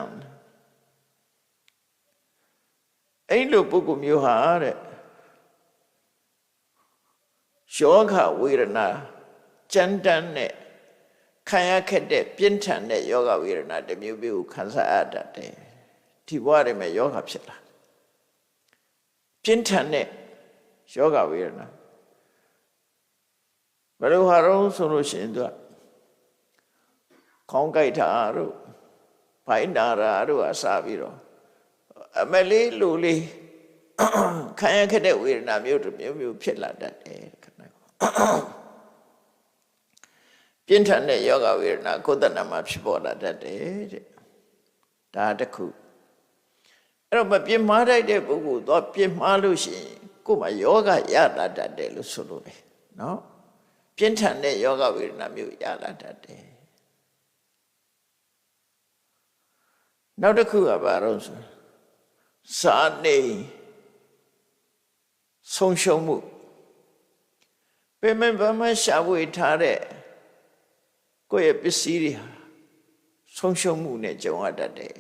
အဲ့လိုပုဂ္ဂိုလ်မျိုးဟာတဲ့ယောဂဝေဒနာကြမ်းတမ်းနဲ့ခံရခဲ့တဲ့ပြင်းထန်တဲ့ယောဂဝေဒနာတစ်မျိုးမျိုးကိုခံစားရတတ်တယ်ဒီဘဝတွေမှာယောဂဖြစ်လာပြင်းထန်တဲ့ယောဂဝေဒနာဘယ်လိုဟာတော့ဆိုလို့ရှိရင်သူကခေါင်းကိုက်တာတို့ဘိုင်းနာတာတို့အစားပြီးတော့အမလေးလူလေးခံရခဲ့တဲ့ဝေဒနာမျိုးတစ်မျိုးမျိုးဖြစ်လာတတ်တယ်ခဏပြင်းထန်တဲ့ယောဂဝေဒနာကိုယ်တဏ္ဍမှာဖြစ်ပေါ်လာတတ်တယ်တဲ့ဒါတစ်ခုအဲ့တော့မပြင်းမှားတဲ့ပုဂ္ဂိုလ်တော့ပြင်းမှားလို့ရှိရင်ကိုယ်မှာယောဂရလာတတ်တယ်လို့ဆိုလို့ပဲနော်ပြင်းထန်တဲ့ယောဂဝေဒနာမျိုးရလာတတ်တယ်နောက်တစ်ခုကဘာလို့ဆိုစာနေဆုံးရှုံးမှုပင်မဘာမှရှာဝေထားတဲ့ကိုယ့်ရဲ့ပစ္စည်းတွေဟာဆုံးရှုံးမှုနဲ့ကြုံရတတ်တယ်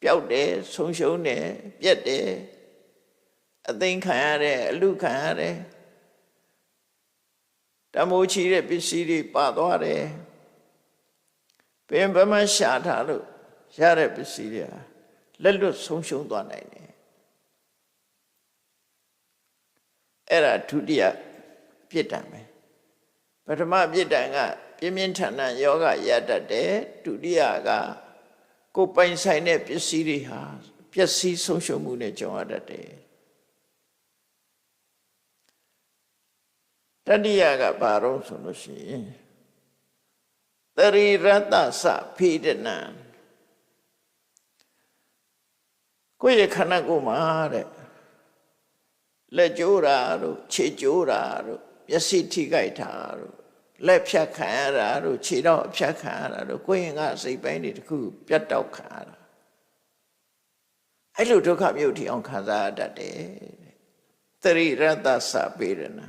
ပျောက်တယ်ဆုံးရှုံးတယ်ပြက်တယ်အသိခံရတယ်အလူခံရတယ်တမိုးချီတဲ့ပစ္စည်းတွေပါသွားတယ်ပင်ဘာမှရှာထားလို့ရတဲ့ပစ္စည်းတွေဟာလက်လွတ်ဆုံးရှုံးသွားနိုင်တယ်အဲ့ဒါဒုတိယပြစ်ဒဏ်ပဲပထမပြစ်ဒဏ်ကပြင်းပြင်းထန်ထန်ယောဂရတတ်တယ်ဒုတိယကကိုယ်ပိုင်ဆိုင်တဲ့ပစ္စည်းတွေဟာပျက်စီးဆုံးရှုံးမှုနဲ့ကြုံရတတ်တယ် တတိယကဘာလို့ဆိုလို့ရှိရင်တရိရတ္တသဖိဒနံကိုယ့်ရဲ့ခန္ဓာကိုယ်မှာတဲ့လက်ကျိုးတာတို့ခြေကျိုးတာတို့မျက်စိထိခိုက်တာတို့လက်ဖြတ်ခံရတာတို့ခြေတော့ဖြတ်ခံရတာတို့ကိုယ်ရင်ကစိတ်ပိုင်းတွေတခုပြတ်တောက်ခံရတာအဲ့လိုဒုက္ခမျိုးထိအောင်ခံစားရတတ်တယ်တရိရတ္တသဖိဒနံ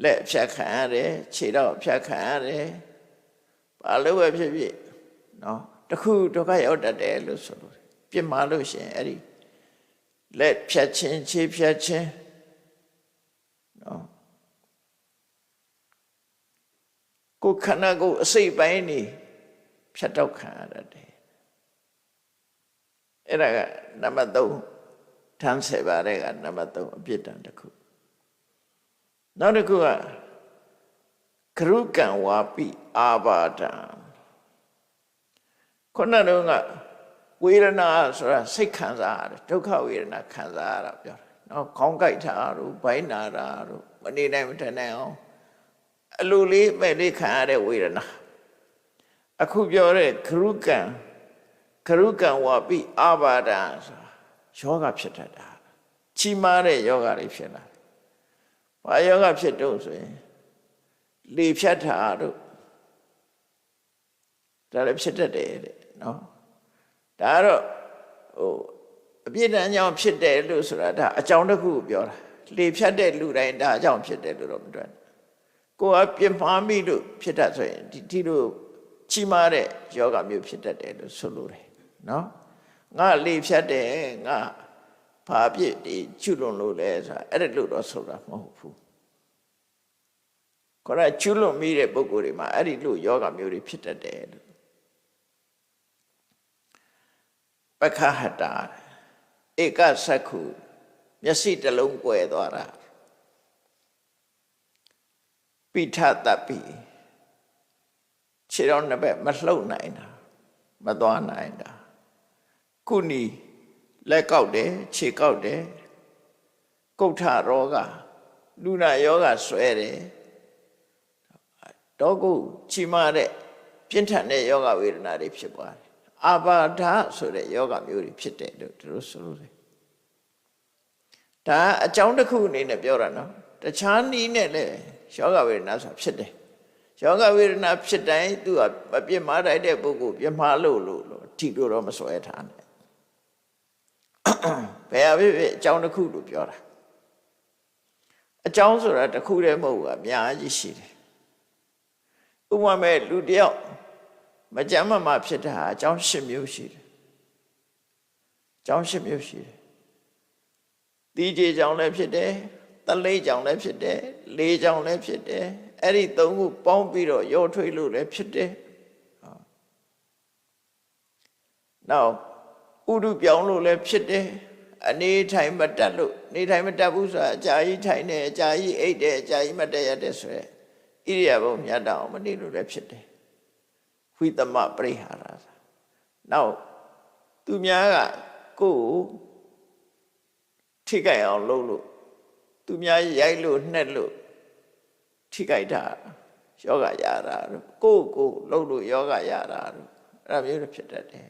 လက်ဖြတ်ခံရတယ်ခြေတော့ဖြတ်ခံရတယ်ဘာလို့ပဲဖြစ်ဖြစ်နော်တခုဒုက္ခရောက်တတ်တယ်လို့ဆိုလို့ပြစ်မှားလို့ရှိရင်အဲ့ဒီလက်ဖြတ်ခြင်းခြေဖြတ်ခြင်းနော်ကိုယ်ခန္ဓာကိုယ်အစိတ်ပိုင်းနေဖြတ်တောက်ခံရတတ်တယ်အဲ့ဒါကနံပါတ်3ထမ်း7ပါးတဲ့ကနံပါတ်3အပြစ်ဒဏ်တစ်ခုနောက်တစ်ခုကကရုကံဝါပိအာဘာဒံခုနကဝေဒနာဆိုတာစိတ်ခံစားရတယ်ဒုက္ခဝေဒနာခံစားရတာပြောတယ်နော်ခေါင်းကိုက်တာတို့ဘိုင်းနာတာတို့မနေနိုင်မထနိုင်အောင်အလိုလေးမဲ့လေးခံရတဲ့ဝေဒနာအခုပြောတဲ့ကရုကံဝါပိအာဘာဒံဆိုတာယောဂဖြစ်တတ်တာချီးမားတဲ့ယောဂတွေဖြစ်လာဘာယောဂဖြစ်တော့ဆိုရင်လေဖြတ်တာတို့ဒါလည်းဖြစ်တတ်တယ်တဲ့နော်ဒါကတော့အပြစ်ဒဏ်ကြောင့်ဖြစ်တယ်လို့ဆိုတာဒါအကြောင်းတစ်ခုကိုပြောတာလေဖြတ်တဲ့လူတိုင်းဒါအကြောင်းဖြစ်တယ်လို့တော့မတွက်ကိုယ်ကပြင်းမှားမိလို့ဖြစ်တတ်ဆိုရင်ဒီလိုချီးမားတဲ့ယောဂမျိုးဖြစ်တတ်တယ်လို့ဆိုလိုတယ်နော်ငါလေဖြတ်တယ်ငါဘာပြစ်ဒီချွလွန်လို့လဲဆိုတာအဲ့ဒါလို့တော့ဆိုတာမဟုတ်ဘူးခေါ်ရချွလွန်မိတဲ့ပုဂ္ဂိုလ်တွေမှာအဲ့ဒီလို့ယောဂမျိုးတွေဖြစ်တတ်တယ်လို့ပက္ခဟတာဧကသက္ခုမျက်စိတစ်လုံးကွယ်သွားတာပိဋတပိခြေတော်နှစ်ဘက်မလှုပ်နိုင်တာမသွားနိုင်တာခုနီလက်ကောက်တယ်ခြေကောက်တယ်ကုဋ္ဌရောဂလူနာယောဂဆွဲတယ်တော့ကိုချီမာတဲ့ပြင်းထန်တဲ့ယောဂဝေဒနာတွေဖြစ်သွားတယ်အာဘာဒဆိုတဲ့ယောဂမျိုးတွေဖြစ်တယ်လို့တို့ဆိုလို့တယ်ဒါအကြောင်းတစ်ခုအနေနဲ့ပြောတာနော်တခြားနည်းနဲ့လည်းယောဂဝေဒနာဆိုတာဖြစ်တယ်ယောဂဝေဒနာဖြစ်တိုင်းသူကမပြစ်မှားတဲ့ပုဂ္ဂိုလ်ပြစ်မှားလို့ထိလို့တော့မစွဲထားနဲ့ဘယ်အဖြစ်အကြောင်းတစ်ခုလို့ပြောတာအကြောင်းဆိုတာတစ်ခုတည်းမဟုတ်ဘူးအများကြီးရှိတယ်ဥပမာမဲ့လူတယောက်မကြမ်းမဖြစ်တာအကြောင်း10မျိုးရှိတယ်အကြောင်း10မျိုးရှိတယ်တီးကြေကြောင့်လည်းဖြစ်တယ်တလိကြောင့်လည်းဖြစ်တယ်လေးကြောင့်လည်းဖြစ်တယ်အဲ့ဒီ3ခုပေါင်းပြီးတော့ရောထွေးလို့လည်းဖြစ်တယ်နောက်ဥဒုပြောင်းလို့လည်းဖြစ်တယ်အနေထိုင်မတတ်လို့နေထိုင်မတတ်ဘူးဆိုတာအကြာကြီးထိုင်တယ်အကြာကြီးအိပ်တယ်အကြာကြီးမတည့်ရတဲ့ဆိုရယ်ဣရိယာပုမြတ်တောင်မနေလို့လည်းဖြစ်တယ်ဝိသမပရိဟာရနောက်သူများကကိုယ်ထိကြိုက်အောင်လုပ်လို့သူများရိုက်လို့နှက်လို့ထိကြိုက်တာယောဂရတာကိုယ်လုပ်လို့ယောဂရတာအဲ့ဒါမျိုးတွေဖြစ်တတ်တယ်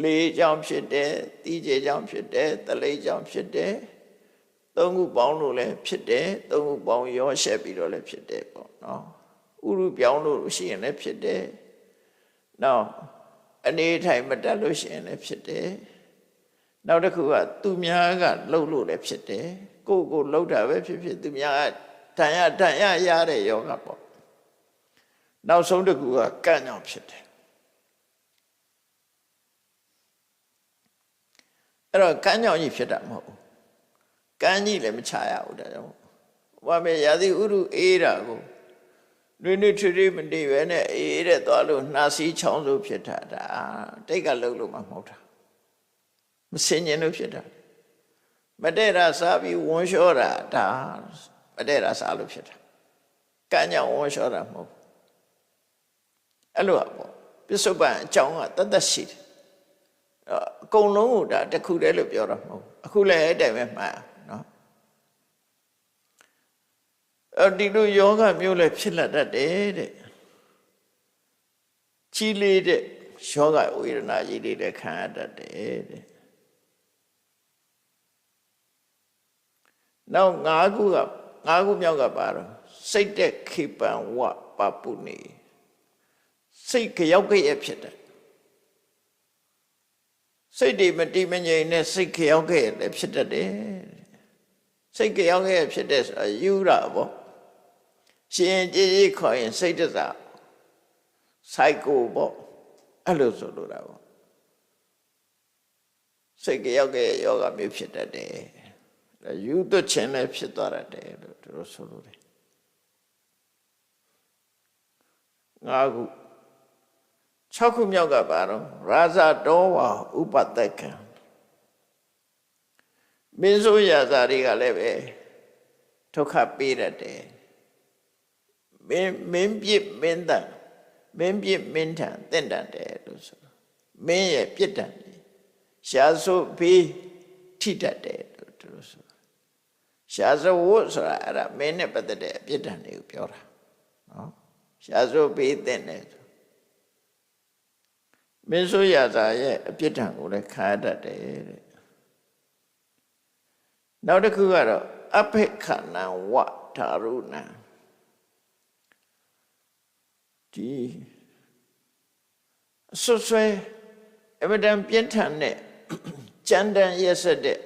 လေးကြောင့်ဖြစ်တယ်တီးကြေကြောင့်ဖြစ်တယ်တလိကြောင့်ဖြစ်တယ်သုံးခုပေါင်းလို့လည်းဖြစ်တယ်သုံးခုပေါင်းရောရှက်ပြီးတော့လည်းဖြစ်တယ်ပေါ့နော်ဥရုပြောင်းလို့ရှိရင်လည်းဖြစ်တယ်နောက်အနေထိုင်မတတ်လို့ရှိရင်လည်းဖြစ်တယ်နောက်တစ်ခုကသူများကလှုပ်လို့လည်းဖြစ်တယ်ကိုလှုပ်တာပဲဖြစ်ဖြစ်သူများကတန်ရရတဲ့ယောဂပေါ့နောက်ဆုံးတစ်ခုကကန့်ကြောင့်ဖြစ်တယ်အဲ့တော့ကမ်းကြောင်ကြီးဖြစ်တာမဟုတ်ဘူးကမ်းကြီးလည်းမချရဘူးဒါကြောင့်ဘာပဲရာသီဥတုအေးတာကိုနွေထွေမတည်ပဲနဲ့အေးတဲ့သွားလို့နှာစီးချောင်းဆိုဖြစ်တာဒါတိတ်ကလှုပ်လို့မှမဟုတ်တာမစင်ញင်လို့ဖြစ်တာမတည့်တာစားပြီးဝန်းလျှောတာဒါမတည့်တာစားလို့ဖြစ်တာကမ်းကြောင်ဝန်းလျှောတာမဟုတ်အဲ့လိုပေါ့ပစ္စုပန်အကြောင်းကတတ်ရှိတယ် အကုန်လုံးကိုဒါတစ်ခုတည်းလို့ပြောတာမဟုတ်အခုလည်းအဲ့တိုင်ပဲမှန်နော်ဒီလိုယောဂမျိုးလည်းဖြစ်လာတတ်တယ်တဲ့ကြီးလေးတဲ့ယောဂဝေဒနာကြီးတွေလည်းခံရတတ်တယ်တဲ့နောက်၅ခုမြောက်ကပါတော့စိတ်တဲ့ခေပံဝပပုနေစိတ်ကြောက်ကြရဖြစ်တယ်စိတ်တွေမတည်မငြိမ်နဲ့စိတ်ကြောက်ကြရလည်းဖြစ်တတ်တယ်စိတ်ကြောက်ကြရဖြစ်တဲ့ဆိုတာယူတာပေါ့ရှင်ကြည်ကြီးခေါ်ရင်စိတ်တစားစိုက်ကိုပေါ့အဲ့လိုဆိုလိုတာပေါ့စိတ်ကြောက်ကြရယောဂမျိုးဖြစ်တတ်တယ်ယူသွတ်ခြင်းလည်းဖြစ်သွားတယ်လို့တို့ဆိုလိုတယ်၅ခု6ခုမြောက်ကပါတော့ရာဇတောဝါဥပတက္ကံမင်းဆိုရာဇာတွေကလည်းပဲဒုက္ခပေးတတ်တယ်မင်းပြစ်မင်းတန်မင်းပြစ်မင်းထန်တင့်တတ်တယ်လို့ဆိုမင်းရဲ့ပြစ်ဒဏ်ရှားဆိုဘေးထိတတ်တယ်လို့တို့ဆိုရှားဆိုဝတ်ဆိုတာအဲ့ဒါမင်းနဲ့ပတ်သက်တဲ့အပြစ်ဒဏ်တွေကိုပြောတာနော်ရှားဆိုဘေးတင့်တယ်မင်းဆိုရာဇာရဲ့အပြစ်ဒဏ်ကိုလည်းခံရတတ်တယ်တဲ့နောက်တစ်ခုကတော့အဖိခဏံဝထာရုဏံဒီဆွဆွဲအမတန်ပြင်းထန်တဲ့ကြမ်းတမ်းရက်စက်တဲ့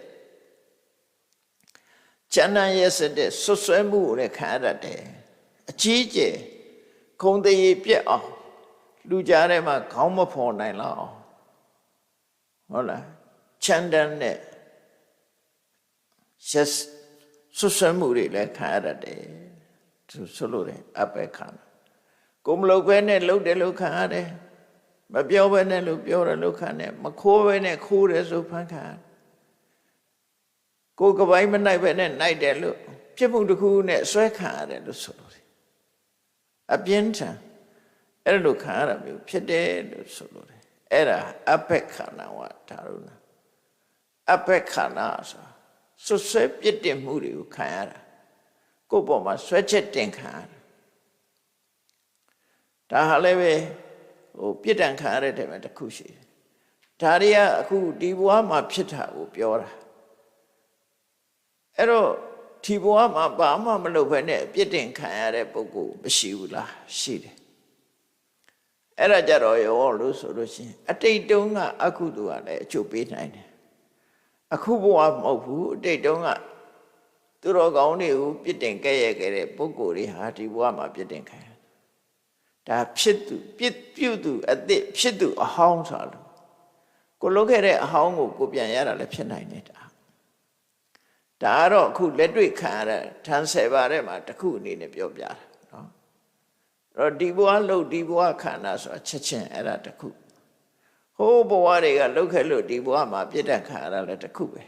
ဆွဆွဲမှုကိုလည်းခံရတတ်တယ်အကြီးကျယ်ခုံတရေပြက်အောင်လူကြားထဲမှာခေါင်းမဖော်နိုင်လောက်အောင်ဟုတ်လားချမ်းတမ်းတဲ့ဆွဆွဲမှုတွေလည်းခံရတတ်တယ်ဆိုလို့တယ်အပေခံကိုမလုပ်ဘဲနဲ့လုပ်တယ်လို့ခံရတယ်မပြောဘဲနဲ့လို့ပြောတယ်လို့ခံတယ်မခိုးဘဲနဲ့ခိုးတယ်ဆိုဖန်ခံကိုကပိုင်းမနိုင်ဘဲနဲ့နိုင်တယ်လို့ပြစ်မှုတစ်ခုနဲ့ဆွဲခံရတယ်လို့ဆိုလို့တယ်အပြင်းထန်အဲ့လိုခံရတာမျိုးဖြစ်တယ်လို့ဆိုလို့တယ်အဲ့ဒါအပက္ခဏဝဒါရုဏအပက္ခဏဆိုဆွဆွဲပြစ်တင်မှုတွေကိုခံရတာကိုယ့်ပေါ်မှာဆွဲချက်တင်ခံရတာဒါဟာလည်းပဲပြစ်ဒဏ်ခံရတဲ့တည်းမှာတစ်ခုရှိတယ်ဒါတွေကအခုဒီဘဝမှာဖြစ်တာကိုပြောတာအဲ့တော့ဒီဘဝမှာဘာမှမလုပ်ဘဲနဲ့ပြစ်တင်ခံရတဲ့ပုဂ္ဂိုလ်မရှိဘူးလားရှိတယ်အဲ့ဒါကြတော့ရောလို့ဆိုလို့ရှိရင်အတိတ်တုန်းကအကုသိုလ်ကလည်းအကျိုးပေးနိုင်တယ်အခုဘဝမဟုတ်ဘူးအတိတ်တုန်းကသူတော်ကောင်းတွေကိုပြစ်တင်ခဲ့ရခဲ့တဲ့ပုဂ္ဂိုလ်တွေဟာဒီဘဝမှာပြစ်တင်ခံရဒါဖြစ်သူပြစ်ပြုသူအသစ်ဖြစ်သူအဟောင်းဆိုလို့ကိုလုပ်ခဲ့တဲ့အဟောင်းကိုပြန်ရတာလည်းဖြစ်နိုင်တယ်ဒါကတော့အခုလက်တွေ့ခံရတဲ့ဌာန်10ပါးထဲမှာတစ်ခုအနေနဲ့ပြောပြတာနော်အဲ့တော့ဒီဘဝလို့ဒီဘဝခန္ဓာဆိုတာချက်ချင်းအဲ့ဒါတစ်ခုဟိုးဘဝတွေကလုပ်ခဲ့လို့ဒီဘဝမှာပြစ်ဒဏ်ခံရတာလည်းတစ်ခုပဲ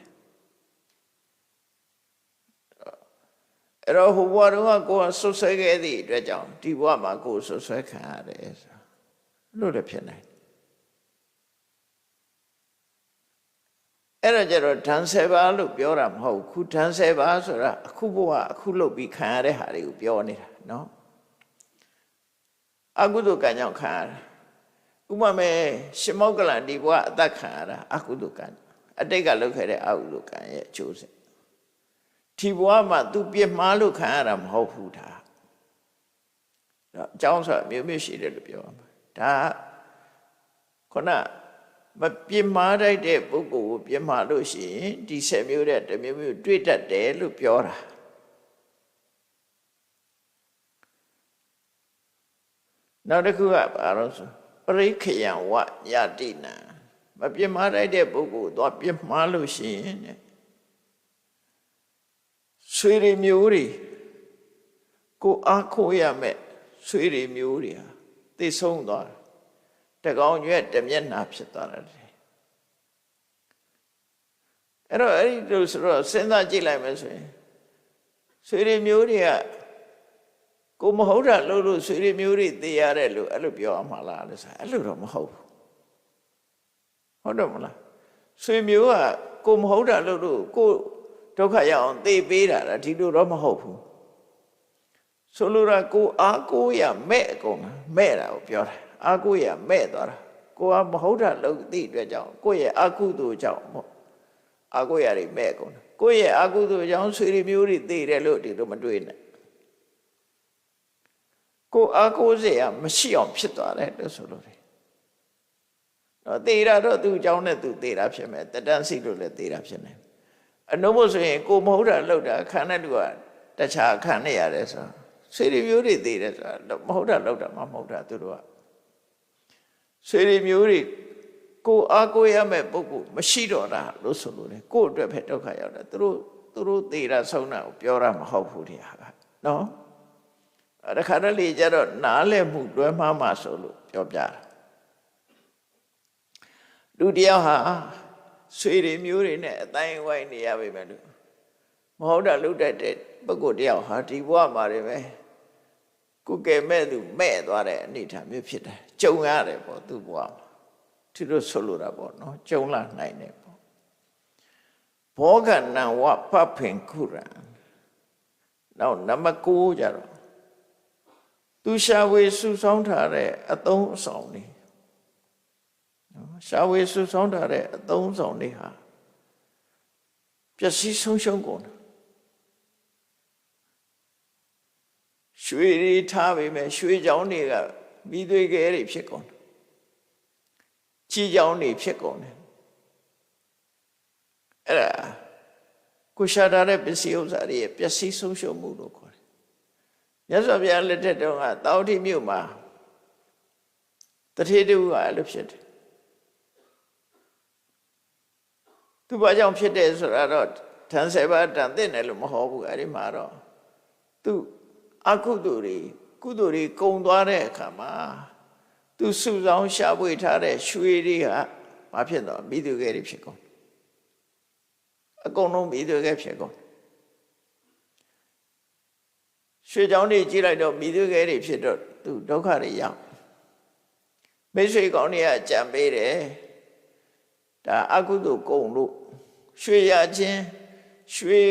အဲ့တော့ဟိုဘဝတုန်းကကိုယ်ဆွဆွဲခဲ့သည့်အတွက်ကြောင့်ဒီဘဝမှာကိုယ်ဆွဆွဲခံရတယ်ဆိုလို့လည်းဖြစ်နိုင်အဲ့တော့ကျတော့ဓာန်10ပါးလို့ပြောတာမဟုတ်ခုဓာန်10ပါးဆိုတာအခုဘဝအခုလုပ်ပြီးခံရတဲ့ဟာတွေကိုပြောနေတာနော်အကုသိုလ်ကံကြောင့်ခံရတာဥပမာရှင်မောက္ကလန်ဒီဘဝအသက်ခံရတာအကုသိုလ်ကံအတိတ်ကလုပ်ခဲ့တဲ့အကုသိုလ်ကံရဲ့အကျိုးဆက်ဒီဘဝမှာသူပြစ်မှားလို့ခံရတာမဟုတ်ဘူးဒါအကြောင်းဆိုမျိုးမျိုးရှိတယ်လို့ပြောမှာဒါခုနမပြစ်မှားတဲ့ပုဂ္ဂိုလ်ကိုပြစ်မှားလို့ရှိရင်ဒီ10မျိုးတဲ့တစ်မျိုးမျိုးတွေ့တတ်တယ်လို့ပြောတာနောက်တစ်ခုကဘာလို့ဆိုပရိခယံဝယတိနံမပြစ်မှားတဲ့ပုဂ္ဂိုလ်တော့ပြစ်မှားလို့ရှိရင်ဆွေတွေမျိုးတွေကိုအားခိုးရမယ်ဆွေတွေမျိုးတွေဟာသိဆုံးသွားတကောင်ရွက်တမျက်နှာဖြစ်သွားတယ်အဲ့တော့အဲ့ဒီလိုဆိုတော့စဉ်းစားကြည့်လိုက်မယ်ဆိုရင်ဆွေတွေမျိုးတွေကကိုမဟုတ်တာလို့ဆွေတွေမျိုးတွေသိရတယ်လို့အဲ့လိုပြောအောင်မလားလို့ဆိုအဲ့လိုတော့မဟုတ်ဘူးဟုတ်တယ်မလား ဆွေမျိုးကကိုမဟုတ်တာလို့ကိုဒုက္ခရအောင်သိပေးတာဒီလိုတော့မဟုတ်ဘူးဆိုလိုတာကိုအားကိုရမဲ့အကုန်မဲ့တာကိုပြောတာအားကိုရမဲ့သွားတာကိုကမဟုတ်တာလို့သိအတွက်ကြောင့်ကိုရဲ့အကုသိုလ်ကြောင့်မို့အားကိုရတွေမဲ့ကုန်တယ်ကိုရဲ့အကုသိုလ်ကြောင့်ဆွေမျိုးတွေသိတယ်လို့ဒီလိုမတွေးနဲ့ကိုအားကိုးစရာမရှိအောင်ဖြစ်သွားတယ်လို့ဆိုလို့တယ်တော့သေတာတော့သူ့အကြောင်းနဲ့သူသေတာဖြစ်မယ်တတန်းစီလို့လည်းသေတာဖြစ်နေအနှုံးမို့ဆိုရင်ကိုမဟုတ်တာလောက်တာခံတဲ့လူကတခြားခံနေရတယ်ဆိုဆွေမျိုးတွေသေတယ်ဆိုတာမဟုတ်တာလောက်တာမှမဟုတ်တာသူတို့ကဆွေမျိုးတွေကိုအားကိုးရမဲ့ပုဂ္ဂိုလ်မရှိတော့တာလို့ဆိုလို့တယ်ကို့အတွက်ပဲဒုက္ခရောက်တာသူတို့သေတာဆုံးတာကိုပြောတာမဟုတ်ဘူးဒီဟာကနော်တခါတလေကျတော့နားလည်မှုလွဲမှားမှဆိုလို့ပြောပြတာလူတယောက်ဟာဆွေတွေမျိုးတွေနဲ့အတိုင်းဝိုင်းနေရပါမယ်လို့မဟုတ်တာလုပ်တတ်တဲ့ပုဂ္ဂိုလ်တယောက်ဟာဒီဘဝမှာတွေပဲကိုကဲမဲ့သူမဲ့သွားတဲ့အနေအထားမျိုးဖြစ်တယ်ကြုံရတယ်ပေါ့သူ့ဘဝမှာသူတို့ဆိုလိုတာပေါ့နော်ကြုံလာနိုင်တယ်ပေါ့ဘောဂနံဝပဖင်ခုရံနောက်နံပါတ်9ကြတော့သူရှာဝေစုဆောင်းထားတဲ့အသုံးအဆောင်တွေရှာဝေစုဆောင်းထားတဲ့အသုံးအဆောင်တွေဟာပျက်စီးဆုံးရှုံးကုန်တယ်ရွှေတွေထားပေမဲ့ရွှေကြောင်းတွေကမိသွေးခဲတွေဖြစ်ကုန်တယ်ချီကြောင်းတွေဖြစ်ကုန်တယ်အဲ့ဒါကိုရှာထားတဲ့ပစ္စည်းဥစ္စာတွေပျက်စီးဆုံးရှုံးမှုလို့ခေါ်တယ်မြတ်စွာဘုရားလက်ထက်တုန်းကတာဝတိမြို့မှာတထေတူကအဲ့လိုဖြစ်တယ်သူဘာကြောင့်ဖြစ်တယ်ဆိုတာတော့ဓာန်7ပါးဓာန်သိတယ်လို့မဟုတ်ဘူးအဲ့ဒီမှာတော့သူအကုသိုလ်တွေကုသိုလ်တွေကုံသွားတဲ့အခါမှာသူစုဆောင်ရှာဖွေထားတဲ့ရွှေတွေကဘာဖြစ်တော့မိသူခဲတွေဖြစ်ကုန်အကုန်လုံးမိသူခဲဖြစ်ကုန်ရွှေချောင်းတွေကြီးလိုက်တော့မိသူခဲတွေဖြစ်တော့သူဒုက္ခတွေရောက်မိတ်ဆွေကောင်းတွေကကြံပေးတယ်ဒါအကုသိုလ်ကုံလို့ရွှေရခြင်းရွှေ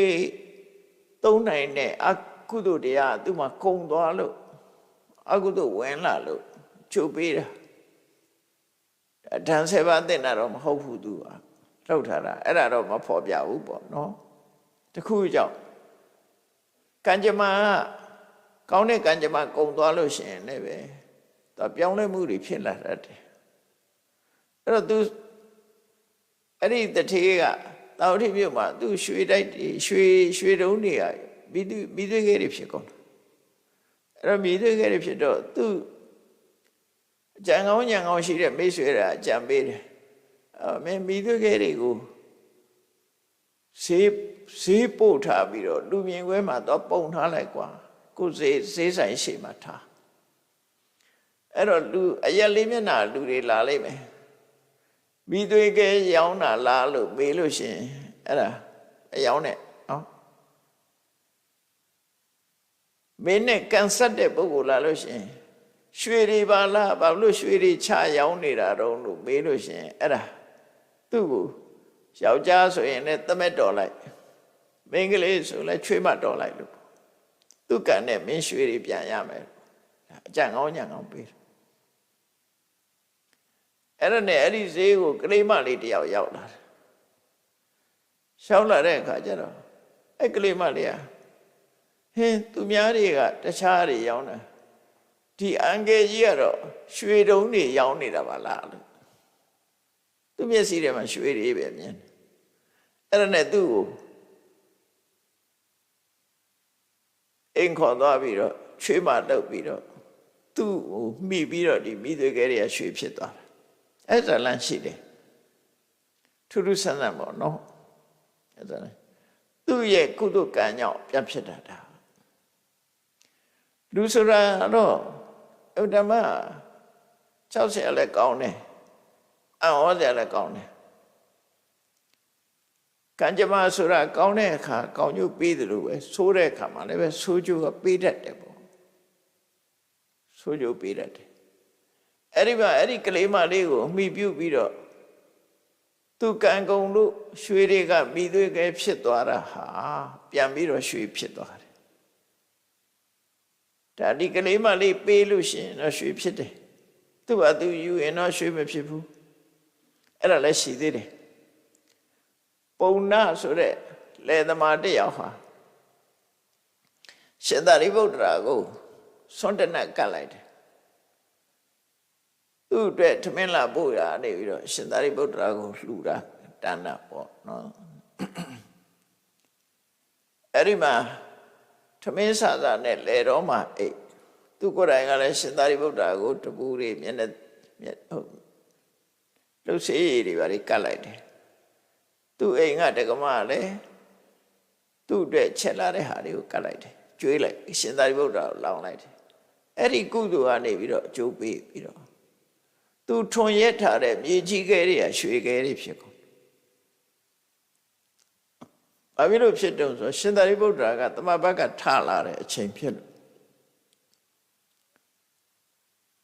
သုံးနိုင်တဲ့အကုသိုလ်တရားသူ့မှာကုံသွားလို့အကုသိုလ်ဝင်လာလို့ချုပ်ပေးတာဓာန်7ပါးသိတာတော့မဟုတ်ဘူးသူကလောက်ထားတာအဲ့ဒါတော့မဖော်ပြဘူးပေါ့နော်တခုကြောင့်ကံကြမ္မာကောင်းတဲ့ကံကြမ္မာကုံသွားလို့ရှိရင်လည်းပဲသူပြောင်းလဲမှုတွေဖြစ်လာတတ်တယ်အဲ့တော့သူအဲ့ဒီတထေးကတာဝတိမြို့မှာသူရွှေတိုက်ရွှေတုံးတွေကမိသွေးခဲတွေဖြစ်ကုန်အဲ့တော့မိသွေးခဲတွေဖြစ်တော့သူကြံကောင်းညံကောင်းရှိတဲ့မိတ်ဆွေရာကြံပေးတယ်မင်းမိသွေးခဲတွေကိုဈေးပို့ထားပြီးတော့လူမြင်ကွဲမှာတော့ပုံထားလိုက်ကွာကိုဈေးဆိုင်ရှိမှထားအဲ့တော့လူအရက်လေးမျက်နှာလူတွေလာလိုက်မယ်မိသွေးခဲရောင်းတာလားလို့မေးလို့ရှိရင်အဲ့ဒါအယောင်းနဲ့နော်မင်းနဲ့ကန်ဆက်တဲ့ပုဂ္ဂိုလ်လာလို့ရှိရင်ရွှေတွေပါလားဘာလို့ရွှေတွေချရောင်းနေတာတော့လို့မေးလို့ရှိရင်အဲ့ဒါသူ့ကိုယောက်ျားဆိုရင်လည်းသမက်တော်လိုက်မိန်းကလေးဆိုလည်းချွေးမတော်လိုက်လို့သူ့ကန်နဲ့မင်းရွှေတွေပြန်ရမယ်အကြံကောင်းညံကောင်းပေးတယ်အဲ့ဒါနဲ့အဲ့ဒီဈေးကိုကလေးမလေးတယောက်ရောက်လာတယ်ရှောက်လာတဲ့အခါကျတော့အဲ့ကလေးမလေးကဟင်းသူများတွေကတခြားတွေရောင်းတာဒီအန်ကယ်ကြီးကတော့ရွှေတုံးတွေရောင်းနေတာပါလားလို့သူမျက်စိထဲမှာရွှေတွေပဲမြင်အဲ့ဒါနဲ့သူ့ကိုအိမ်ခေါ်သွားပြီးတော့ချွေးမတုပ်ပြီးတော့သူ့ကိုမိပြီးတော့ဒီမိသွေးခဲတွေကရွှေဖြစ်သွားတယ်အဲ့ဒါလမ်းရှိတယ်ထူးထူးဆန်းဆန်းပေါ့နော်အဲ့ဒါသူ့ရဲ့ကုသိုလ်ကံကြောင့်ပြတ်ဖြစ်တာဒါလူဆိုတာတော့ဥဒ္ဓမ60လည်းကောင်းတယ်အံ့ဩစရာလည်းကောင်းတယ်ကံကြမ္မာဆိုတာကောင်းတဲ့အခါကောင်းကျိုးပေးတယ်လို့ပဲဆိုးတဲ့အခါမှာလည်းပဲဆိုးကျိုးကပေးတတ်တယ်ပေါ့ဆိုးကျိုးပေးတတ်တယ်အဲ့ဒီမှာအဲ့ဒီကလေးမလေးကိုအမိပြုပြီးတော့ သူကံကုန်လို့ရွှေတွေကမိသွေးကဲဖြစ်သွားတာဟာပြန်ပြီးတော့ရွှေဖြစ်သွားတယ်ဒါဒီကလေးမလေးပေးလို့ရှိရင်တော့ရွှေဖြစ်တယ်သူ့ဘာသူယူရင်တော့ရွှေမဖြစ်ဘူးအဲ့ဒါလည်းရှိသေးတယ်ပုံနာဆိုတဲ့လယ်သမားတစ်ယောက်ဟာရှင်သာရိပုတ္တရာကိုဆွန့်တနတ်ကတ်လိုက်တယ်သူ့အတွက်ထမင်းလာပို့ရနေပြီးတော့ရှင်သာရိပုတ္တရာကိုလှူတာတဏ္ဍပေါ့နော်အဲ့ဒီမှာထမင်းစာစာနဲ့လေတော့မှအိတ်သူကိုယ်တိုင်ကလည်းရှင်သာရိပုတ္တရာကိုတပူတွေမျက်နှာဟုတ်လှုပ်ဆေးရည်တွေပါလေကတ်လိုက်တယ်သူ့အိမ်ကတက္ကမလည်းသူ့အတွက်ချက်လာတဲ့ဟာတွေကိုကတ်လိုက်တယ်ကျွေးလိုက်ရှင်သာရိပုတ္တရာကိုလောင်းလိုက်တယ်အဲ့ဒီကုသိုလ်ကနေပြီးတော့အကျိုးပေးပြီးတော့သူထွန်ရက်ထားတဲ့မြေကြီးခဲတွေကရွှေခဲတွေဖြစ်ကုန်ဘာဖြစ်လို့ဖြစ်တုံးဆိုရှင်သာရိပုတ္တရာကသမဘက်ကထလာတဲ့အချိန်ဖြစ်လို့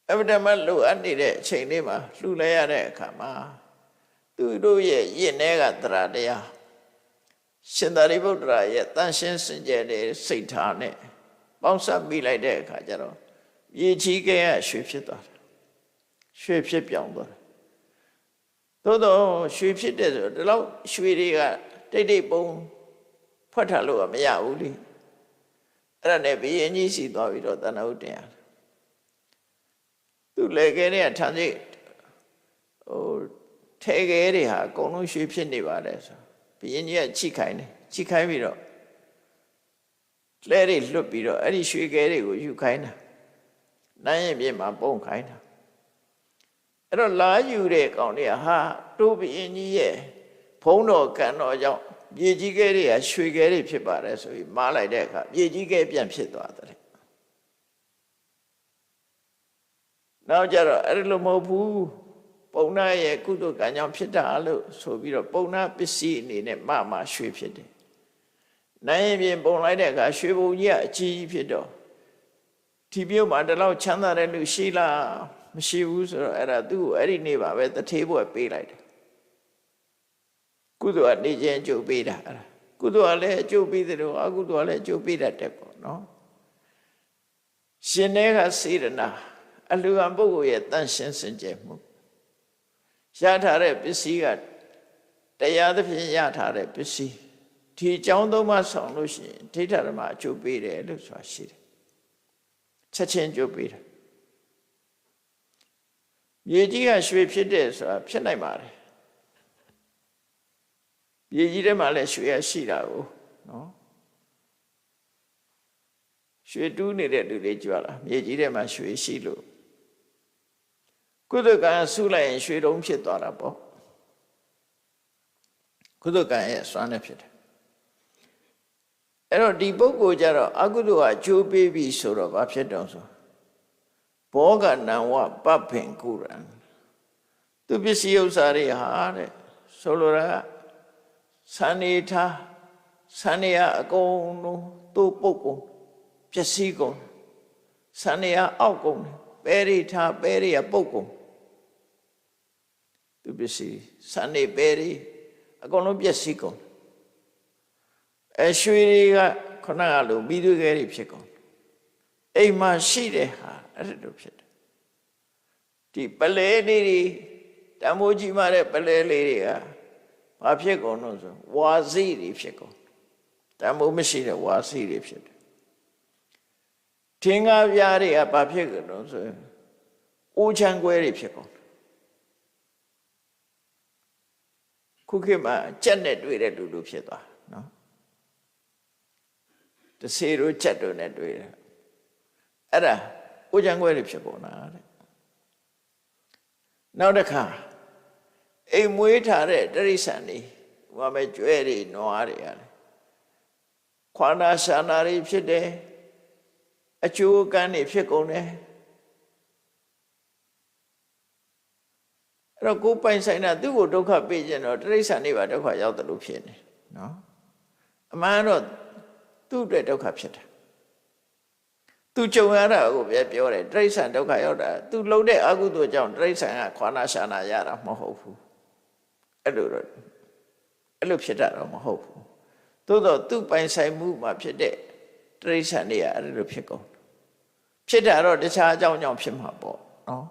အဗ္ဗဓမ္မလိုအပ်နေတဲ့အချိန်လေးမှာလှူလဲရတဲ့အခါမှာသူတို့ရဲ့ယဉ်ထဲကတရားတရားရှင်သာရိပုတ္တရာရဲ့တန်ရှင်းစင်ကြယ်တဲ့စိတ်ထားနဲ့ပေါင်းစပ်မိလိုက်တဲ့အခါကျတော့မြေကြီးခဲကရွှေဖြစ်သွားတယ်ရွှေဖြစ်ပြောင်းသွားတယ်သို့တော့ရွှေဖြစ်တဲ့ဆိုဒီလောက်ရွှေတွေကတိတ်တိတ်ပုံဖွက်ထားလို့မရဘူးလေအဲ့ဒါနဲ့ဘုရင်ကြီးစီသွားပြီးတော့တဏှာဥတင်ရတယ်သူလေခဲတွေကထမ်းစိတ်ထဲခဲတွေဟာအကုန်လုံးရွှေဖြစ်နေပါတယ်ဆိုဘုရင်ကြီးကချိခိုင်းတယ်ချိခိုင်းပြီးတော့လဲတွေလွတ်ပြီးတော့အဲ့ဒီရွှေခဲတွေကိုယူခိုင်းတာနိုင်ရင်ပြင်မှာပုံခိုင်းတာအဲ့တော့လာယူတဲ့ကောင်တွေကဟာတို့ဘုရင်ကြီးရဲ့ဘုံတော်ကံတော်ကြောင့်မြေကြီးခဲတွေကရွှေခဲတွေဖြစ်ပါတယ်ဆိုပြီးမားလိုက်တဲ့အခါမြေကြီးခဲပြန်ဖြစ်သွားတယ်နောက်ကြတော့အဲ့လိုမဟုတ်ဘူးပုံနာရဲ့ကုသိုလ်ကံကြောင့်ဖြစ်တာလို့ဆိုပြီးတော့ပုံနာပစ္စည်းအနေနဲ့မှရွှေဖြစ်တယ်နိုင်ရင်ပြင်ပုံလိုက်တဲ့အခါရွှေဘုံကြီးကအကြီးကြီးဖြစ်တော့ဒီမြို့မှာဒီလောက်ချမ်းသာတဲ့လူရှိလားမရှိဘူးဆိုတော့အဲ့ဒါသူ့ကိုအဲ့ဒီနေ့ပါပဲတထေးဘွယ်ပေးလိုက်တယ်ကုသိုလ်ကနေခြင်းအကျိုးပေးတာအဲ့ဒါကုသိုလ်ကလည်းအကျိုးပေးတယ်လို့အကုသိုလ်ကလည်းအကျိုးပေးတတ်တယ်ပေါ့နော်ရှင်တဲ့ကစေရနာအလှူခံပုဂ္ဂိုလ်ရဲ့တန်ရှင်းစင်ကြယ်မှုရထားတဲ့ပစ္စည်းကတရားသဖြင့်ရထားတဲ့ပစ္စည်းဒီအကြောင်းသုံးပါဆောင်လို့ရှိရင်ဒိဋ္ဌဓမ္မအကျိုးပေးတယ်လို့ဆိုတာရှိတယ်ချက်ချင်းအကျိုးပေးတယ်မြေကြီးကရွှေဖြစ်တယ်ဆိုတာဖြစ်နိုင်ပါတယ်မြေကြီးထဲမှာလည်းရွှေရရှိတာကိုနော်ရွှေတူးနေတဲ့လူတွေကြွလာမြေကြီးထဲမှာရွှေရှိလို့ကုသကံဆုလိုက်ရင်ရွှေတုံးဖြစ်သွားတာပေါ့ကုသကံရဲ့စွမ်းနဲ့ဖြစ်တယ်အဲ့တော့ဒီပုဂ္ဂိုလ်ကြတော့အကုသိုလ်ကအကျိုးပေးပြီဆိုတော့ဘာဖြစ်တော့ဆိုဘောဂနံဝပပ္ပင်ကုရံသူပစ္စည်းဥစ္စာတွေဟာတဲ့ဆိုလိုတာကဆန်နေထားဆန်နေရအကုန်လုံးသူ့ပုဂ္ဂိုလ်ပစ္စည်းကုန်ဆန်နေရအောက်ကုန်ပဲရိထားပဲရိရပုဂ္ဂိုလ်သူပစ္စည်းဆန်နေပဲရိအကုန်လုံးပစ္စည်းကုန်ရွှေတွေကခဏလိုပြီးသွေးခဲတွေဖြစ်ကုန်အိမ်မှာရှိတဲ့ဟာအဲ့လိုဖြစ်တယ်ဒီပလဲလေးတွေတမိုးကြီးမှတဲ့ပလဲလေးတွေကဘာဖြစ်ကုန်လို့ဆိုဝါစီတွေဖြစ်ကုန်တမိုးမရှိတဲ့ဝါစီတွေဖြစ်တယ်ထင်းကားပြားတွေကဘာဖြစ်ကုန်လို့ဆိုအိုးချမ်းကွဲတွေဖြစ်ကုန်ခုခေတ်မှာကြက်နဲ့တွေ့တဲ့လူလူဖြစ်သွားနော်တဆေတို့ကြက်တို့နဲ့တွေ့တယ်အဲ့ဒါအိုးချမ်းကွဲတွေဖြစ်ကုန်တာတဲ့နောက်တစ်ခါအိမ်မွေးထားတဲ့တိရစ္ဆာန်တွေဟိုမှာကျွဲတွေနွားတွေရတယ်ခွာနာရှာနာတွေဖြစ်တယ်အကျိုးကံတွေဖြစ်ကုန်တယ်အဲ့တော့ကိုယ်ပိုင်ဆိုင်တာသူ့ကိုဒုက္ခပေးခြင်းတော့တိရစ္ဆာန်တွေပါဒုက္ခရောက်တယ်လို့ဖြစ်နေနော်အမှန်တော့သူ့အတွက်ဒုက္ခဖြစ်တယ်သူကြုံရတာကိုပဲပြောတယ်တိရစ္ဆာန်ဒုက္ခရောက်တာသူလှုပ်တဲ့အကုသိုလ်ကြောင့်တိရစ္ဆာန်ကခွာနာရှာနာရတာမဟုတ်ဘူး အဲ့လိုဖြစ်တာတော့မဟုတ်ဘူးသို့တော့သူ့ပိုင်ဆိုင်မှုမှာဖြစ်တဲ့တိရစ္ဆာန်တွေကအဲ့လိုဖြစ်ကုန်ဖြစ်တာတော့တခြားအကြောင်းကြောင့်ဖြစ်မှာပေါ့နော်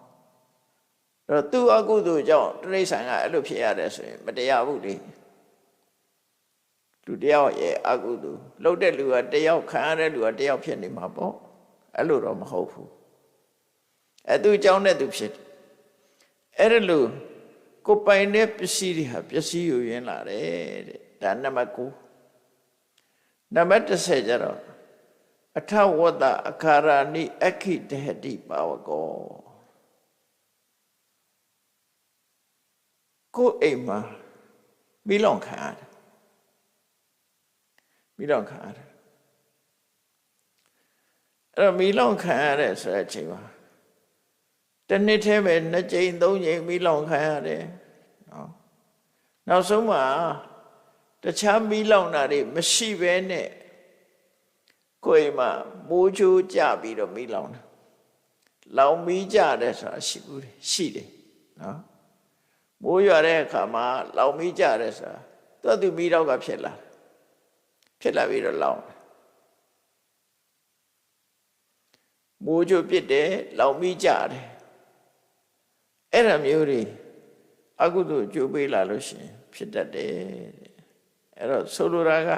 အဲ့တော့သူ့အကုသိုလ်ကြောင့်တိရစ္ဆာန်ကအဲ့လိုဖြစ်ရတယ်ဆိုရင်မတရားဘူးလေလူတယောက်ရဲ့အကုသိုလ်လုပ်တဲ့လူကတယောက်ခံရတဲ့လူကတယောက်ဖြစ်နေမှာပေါ့အဲ့လိုတော့မဟုတ်ဘူးအဲ့သူအကြောင်းနဲ့သူဖြစ်အဲ့ဒါလို့ကိုပိုင်တဲ့ပစ္စည်းတွေဟာပစ္စည်းယူရင်းလာတယ်တဲ့ဒါနံပါတ်9နံပါတ်10ကျတော့အထဝတ္တအခါရဏိအခိတဟတိပါဝကောကိုအိမ်မှာမိလောင်ခံရတယ်မိလောင်ခံရတယ်အဲ့တော့မိလောင်ခံရတဲ့ဆိုတဲ့အချိန်မှာတစ်နှစ်ထဲပဲ2ကြိမ်3ကြိမ်မိလောင်ခံရတယ်နော်နောက်ဆုံးမှာတခြားမိလောင်တာတွေမရှိဘဲနဲ့ကိုယ်မှာမိုးချိုးကြပြီးတော့မိလောင်တာလောင်မိကြတယ်ဆိုတာရှိတယ်နော်မိုးရွာတဲ့အခါမှာလောင်မိကြတယ်ဆိုတာသူမိတော့ကဖြစ်လာပြီးတော့လောင်မိုးချိုးပြစ်တယ်လောင်မိကြတယ်အဲ့ဒါမျိုးတွေအကုသိုလ်ကျိုးပေးလာလို့ရှိရင်ဖြစ်တတ်တယ်အဲ့တော့ဆိုလိုတာက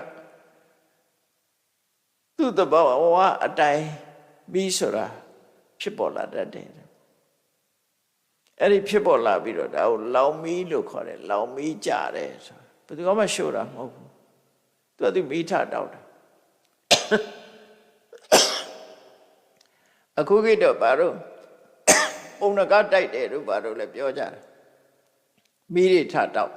သူ့တဘောဝအတိုင်းမိဆိုတာဖြစ်ပေါ်လာတတ်တယ်အဲ့ဒီဖြစ်ပေါ်လာပြီးတော့ဒါကိုလောင်မီးလို့ခေါ်တယ်လောင်မီးကြတယ်ဆိုဘယ်သူမှရှို့တာမဟုတ်ဘူးသူမီးထတောက်တာအခုခေတ်တော့ဘာလို့ပုံနကတိုက်တယ်လို့ဘာလို့လဲပြောကြတယ်မီးတွေထတောက်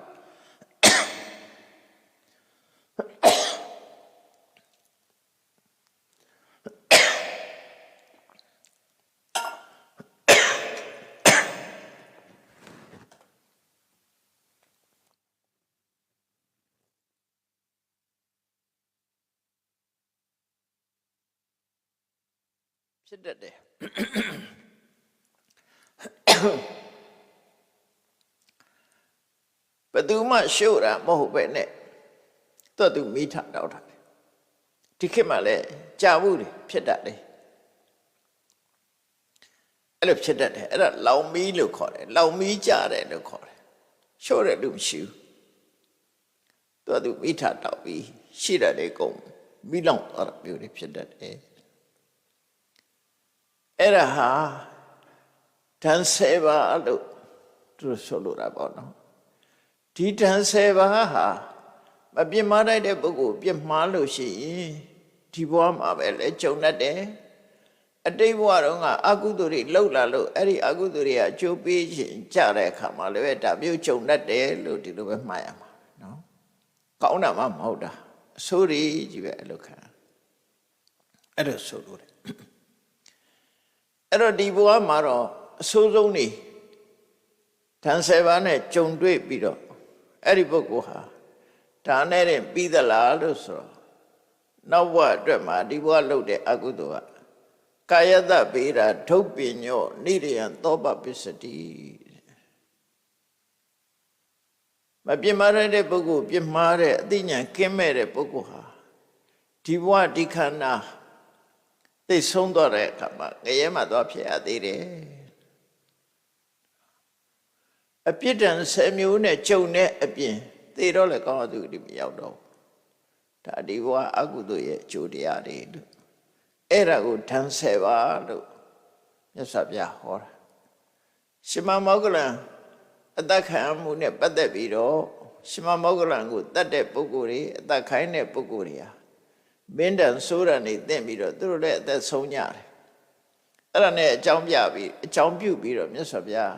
ဖြစ်တတ်တယ်ဘယ်သူမှရှို့တာမဟုတ်ပဲနဲ့သူမိထတောက်တာဒီခေတ်မှာလည်းကြာဘူးလေဖြစ်တတ်တယ်အဲ့လိုဖြစ်တတ်တယ်အဲ့ဒါလောင်မီးလို့ခေါ်တယ်လောင်မီးကြတယ်လို့ခေါ်တယ်ရှို့တယ်လို့မရှိဘူးသူမိထတောက်ပြီးရှိတယ်လေကုန်မိလောင်သွားတာမျိုးတွေဖြစ်တတ်တယ်အဲ့ဒါဟာဓာန်7ပါးလို့သူဆိုလိုတာပေါ့နော်ဒီဓာန်7ပါးဟာမပြစ်မှားတတ်တဲ့ပုဂ္ဂိုလ်ပြစ်မှားလို့ရှိရင်ဒီဘဝမှာပဲလဲကြုံတတ်တယ်အတိတ်ဘဝတော့ကအကုသိုလ်တွေလှုပ်လာလို့အဲ့ဒီအကုသိုလ်တွေကအကျိုးပေးခြင်းကြတဲ့အခါမှာလည်းဒါမျိုးကြုံတတ်တယ်လို့ဒီလိုပဲမှားရမှာနော်ကောင်းတာမှမဟုတ်တာအဆိုးကြီးပဲအဲ့လိုခံအဲ့လိုဆိုလို့တယ်အဲ့တော့ဒီဘဝမှာတော့အဆိုးဆုံးနေဓာန်7ပါးနဲ့ကြုံတွေ့ပြီးတော့အဲ့ဒီပုဂ္ဂိုလ်ဟာဒါနဲ့တင်ပြီးသလားလို့ဆိုတော့နောက်ဘဝအတွက်မှာဒီဘဝလုပ်တဲ့အကုသိုလ်ကကာယတဗေဒဒုပ္ပညောနိရိယံသောပပစ္စတိမပြစ်မှားတဲ့ပုဂ္ဂိုလ်ပြစ်မှားတဲ့အသိဉာဏ်ကင်းမဲ့တဲ့ပုဂ္ဂိုလ်ဟာဒီဘဝဒီခန္ဓာသိဆုံးသွားတဲ့အခါမှာငရဲမှာသွားဖြစ်ရသေးတယ်အပြစ်ဒဏ်10မျိုးနဲ့ကြုံတဲ့အပြင်သေတော့လည်းကောင်းသူဒီမရောက်တော့ဒါဒီဘဝအကုသိုလ်ရဲ့အကျိုးတရားတွေလို့အဲ့ဒါကိုဓာန်10ပါးလို့မြတ်စွာဘုရားဟောတာရှင်မမောဂလန်အသက်ခံမှုနဲ့ပတ်သက်ပြီးတော့ရှင်မမောဂလန်ကိုတတ်တဲ့ပုဂ္ဂိုလ်တွေအသက်ခိုင်းတဲ့ပုဂ္ဂိုလ်တွေဟာမင်းတန်ဆိုးရနေသင့်ပြီးတော့သူတို့လည်းအသက်ဆုံးကြတယ်အဲ့ဒါနဲ့အကြောင်းပြုပြီးတော့မြတ်စွာဘုရား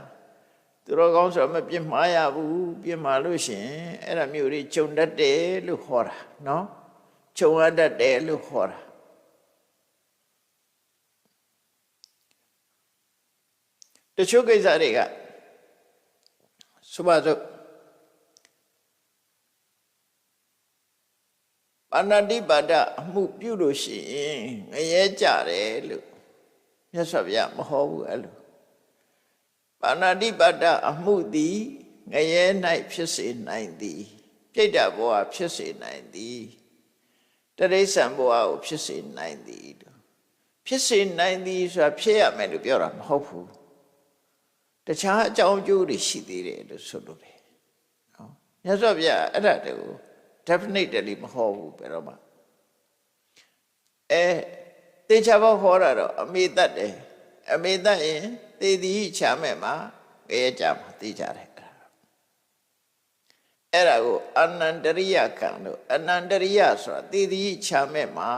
သူတော်ကောင်းဆိုမပြစ်မှားရဘူးပြစ်မှားလို့ရှင်အဲ့ဒါမျိုးတွေကြုံတတ်တယ်လို့ခေါ်တာနော်ကြုံရတတ်တယ်လို့ခေါ်တာတချို့ကိစ္စတွေကဆိုပါစို့ပါဏာတိပါဒအမှုပြုလို့ရှိရင်ငရဲကြတယ်လို့မြတ်စွာဘုရားမဟောဘူးအဲ့လိုပါဏာတိပါဒအမှုသည် ငရဲ၌ဖြစ်စေနိုင်သည်ပြိတ္တဘဝဖြစ်စေနိုင်သည်တရိစ္ဆာန်ဘဝကိုဖြစ်စေနိုင်သည်ဖြစ်စေနိုင်သည်ဆိုတာဖြစ်ရမယ်လို့ပြောတာမဟုတ်ဘူးတခြားအကြောင်းအကျိုးတွေရှိသေးတယ်လို့ဆိုလိုတယ်နော်မြတ်စွာဘုရားအဲ့ဒါတည်းကို definitely မဟုတ်ဘူးဘယ်တော့မှတေချာဘောဟောတာတော့အမေတတ်တယ်အမေတတ်ရင်သေသည်ချာမဲ့မှာငရဲကြမှာသိကြတယ်အဲ့ဒါကိုအနန္တရိယကံလို့အနန္တရိယဆိုတာသေသည်ချာမဲ့မှာ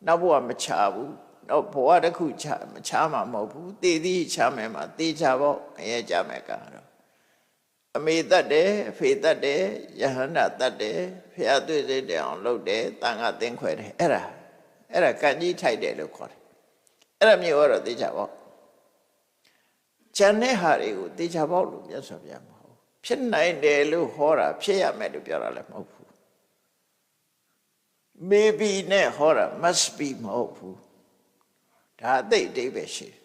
နောက်ဘဝမချဘူးနောက်ဘဝတစ်ခုမချမှာမဟုတ်ဘူးသေသည်ချာမဲ့မှာသေချာဘောငရဲကြမဲ့ကံတော့အမေတတ်တယ်အဖေတတ်တယ်ယဟန္တာတတ်တယ်ဖျားသွေးစိတ်တယ်အောင်လုပ်တယ်တန်ခါသင်ခွဲတယ်အဲ့ဒါကံကြီးထိုက်တယ်လို့ခေါ်တယ်အဲ့ဒါမျိုးတော့သေချာဘောဉာဏ်နဲ့ဟာတွေကိုသေချာဘောလို့မြတ်စွာဘုရားမဟုတ်ဖြစ်နိုင်တယ်လို့ဟောတာဖြစ်ရမယ်လို့ပြောတာလည်းမဟုတ်ဘူး maybe နဲ့ဟောတာ must be မဟုတ်ဘူးဒါအသိအဓိပ္ပာယ်ရှိတယ်